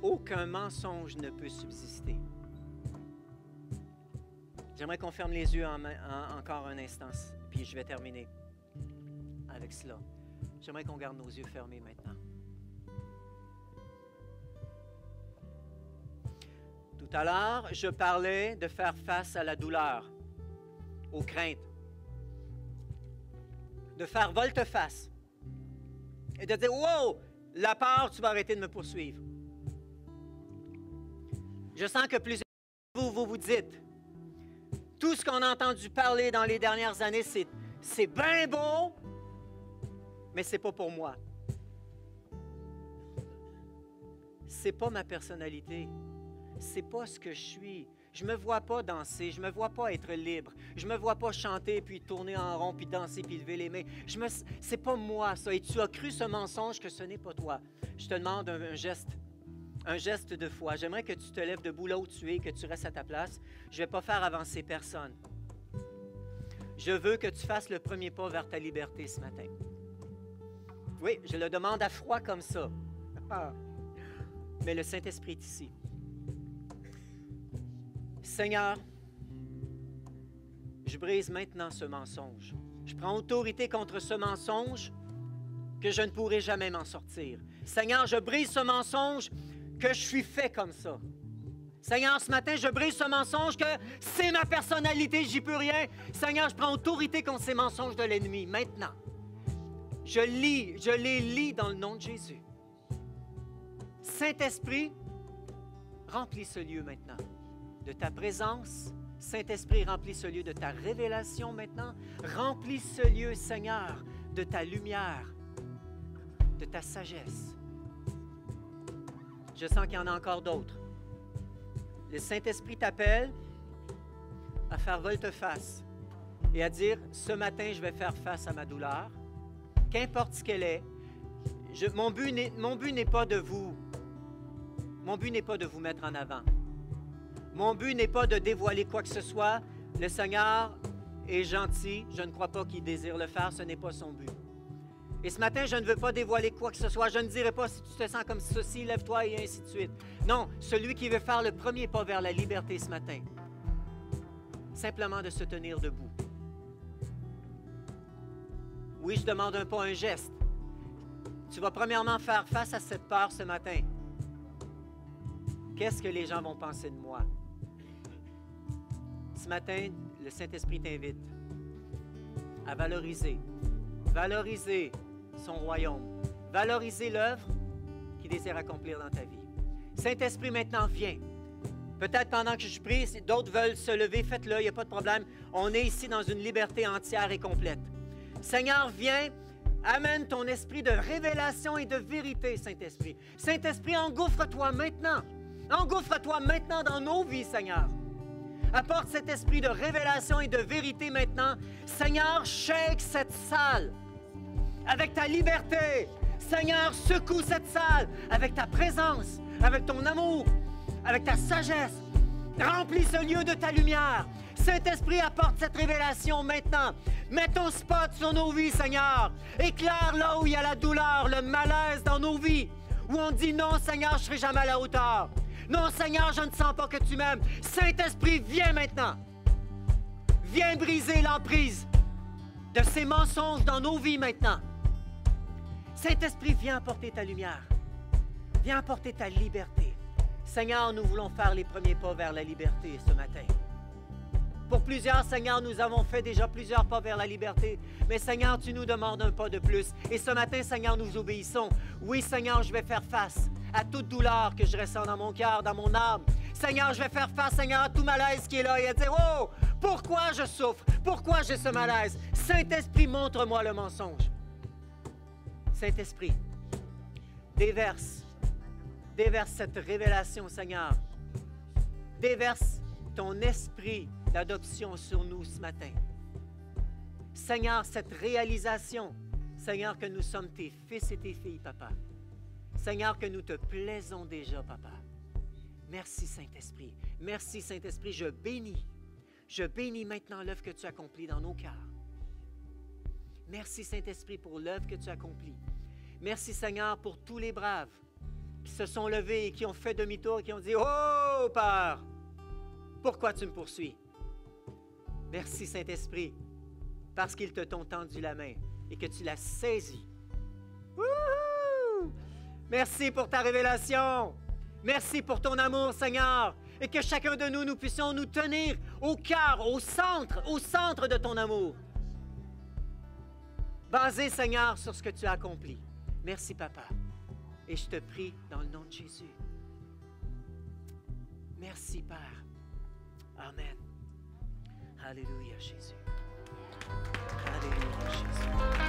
Speaker 2: aucun mensonge ne peut subsister. J'aimerais qu'on ferme les yeux encore un instant, puis je vais terminer avec cela. J'aimerais qu'on garde nos yeux fermés maintenant. Tout à l'heure, je parlais de faire face à la douleur, aux craintes, de faire volte-face et de dire « Wow, la peur, tu vas arrêter de me poursuivre. » Je sens que plusieurs de vous dites « Tout ce qu'on a entendu parler dans les dernières années, c'est bien beau, mais c'est pas pour moi. C'est pas ma personnalité. C'est pas ce que je suis. Je me vois pas danser, je me vois pas être libre. Je me vois pas chanter, puis tourner en rond, puis danser, puis lever les mains. C'est pas moi, ça. Et tu as cru ce mensonge que ce n'est pas toi. Je te demande un geste de foi. J'aimerais que tu te lèves debout là où tu es, que tu restes à ta place. Je vais pas faire avancer personne. Je veux que tu fasses le premier pas vers ta liberté ce matin. Oui, je le demande à froid comme ça. Mais le Saint-Esprit est ici. Seigneur, je brise maintenant ce mensonge. Je prends autorité contre ce mensonge que je ne pourrai jamais m'en sortir. Seigneur, je brise ce mensonge que je suis fait comme ça. Seigneur, ce matin, je brise ce mensonge que c'est ma personnalité, j'y peux rien. Seigneur, je prends autorité contre ces mensonges de l'ennemi. Maintenant, je les lis dans le nom de Jésus. Saint-Esprit, remplis ce lieu maintenant de ta présence. Saint-Esprit, remplis ce lieu de ta révélation maintenant. Remplis ce lieu, Seigneur, de ta lumière, de ta sagesse. Je sens qu'il y en a encore d'autres. Le Saint-Esprit t'appelle à faire volte-face et à dire, ce matin, je vais faire face à ma douleur, qu'importe ce qu'elle est. Mon but n'est pas de vous mettre en avant. Mon but n'est pas de dévoiler quoi que ce soit. Le Seigneur est gentil. Je ne crois pas qu'il désire le faire. Ce n'est pas son but. Et ce matin, je ne veux pas dévoiler quoi que ce soit. Je ne dirai pas si tu te sens comme ceci, lève-toi et ainsi de suite. Non, celui qui veut faire le premier pas vers la liberté ce matin, simplement de se tenir debout. Oui, je demande un geste. Tu vas premièrement faire face à cette peur ce matin. Qu'est-ce que les gens vont penser de moi? Ce matin, le Saint-Esprit t'invite à valoriser son royaume, valoriser l'œuvre qu'il désire accomplir dans ta vie. Saint-Esprit, maintenant, viens. Peut-être pendant que je prie, si d'autres veulent se lever, faites-le, il n'y a pas de problème. On est ici dans une liberté entière et complète. Seigneur, viens Amène ton esprit de révélation et de vérité, Saint-Esprit. Saint-Esprit, engouffre-toi maintenant. Engouffre-toi maintenant dans nos vies, Seigneur. Apporte cet esprit de révélation et de vérité maintenant. Seigneur, shake cette salle avec ta liberté. Seigneur, secoue cette salle avec ta présence, avec ton amour, avec ta sagesse. Remplis ce lieu de ta lumière. Saint-Esprit, apporte cette révélation maintenant. Mets ton spot sur nos vies, Seigneur. Éclaire là où il y a la douleur, le malaise dans nos vies, où on dit non, Seigneur, je ne serai jamais à la hauteur. Non, Seigneur, je ne sens pas que tu m'aimes. Saint-Esprit, viens maintenant. Viens briser l'emprise de ces mensonges dans nos vies maintenant. Saint-Esprit, viens apporter ta lumière. Viens apporter ta liberté. Seigneur, nous voulons faire les premiers pas vers la liberté ce matin. Pour plusieurs, Seigneur, nous avons fait déjà plusieurs pas vers la liberté. Mais Seigneur, tu nous demandes un pas de plus. Et ce matin, Seigneur, nous obéissons. Oui, Seigneur, je vais faire face à toute douleur que je ressens dans mon cœur, dans mon âme. Seigneur, je vais faire face, Seigneur, à tout malaise qui est là et à dire, oh, pourquoi je souffre? Pourquoi j'ai ce malaise? Saint-Esprit, montre-moi le mensonge. Saint-Esprit, déverse cette révélation, Seigneur. Déverse ton esprit d'adoption sur nous ce matin. Seigneur, cette réalisation, Seigneur, que nous sommes tes fils et tes filles, Papa. Seigneur, que nous te plaisons déjà, Papa. Merci, Saint-Esprit. Merci, Saint-Esprit. Je bénis maintenant l'œuvre que tu accomplis dans nos cœurs. Merci, Saint-Esprit, pour l'œuvre que tu accomplis. Merci, Seigneur, pour tous les braves qui se sont levés et qui ont fait demi-tour et qui ont dit « Oh, Père, pourquoi tu me poursuis? » Merci, Saint-Esprit, parce qu'ils te t'ont tendu la main et que tu l'as saisie. Wouhou! Merci pour ta révélation. Merci pour ton amour, Seigneur, et que chacun de nous, nous puissions nous tenir au cœur, au centre de ton amour. Basé, Seigneur, sur ce que tu as accompli. Merci, Papa. Et je te prie dans le nom de Jésus. Merci, Père. Amen. Alléluia, Jésus. Alléluia, Jésus.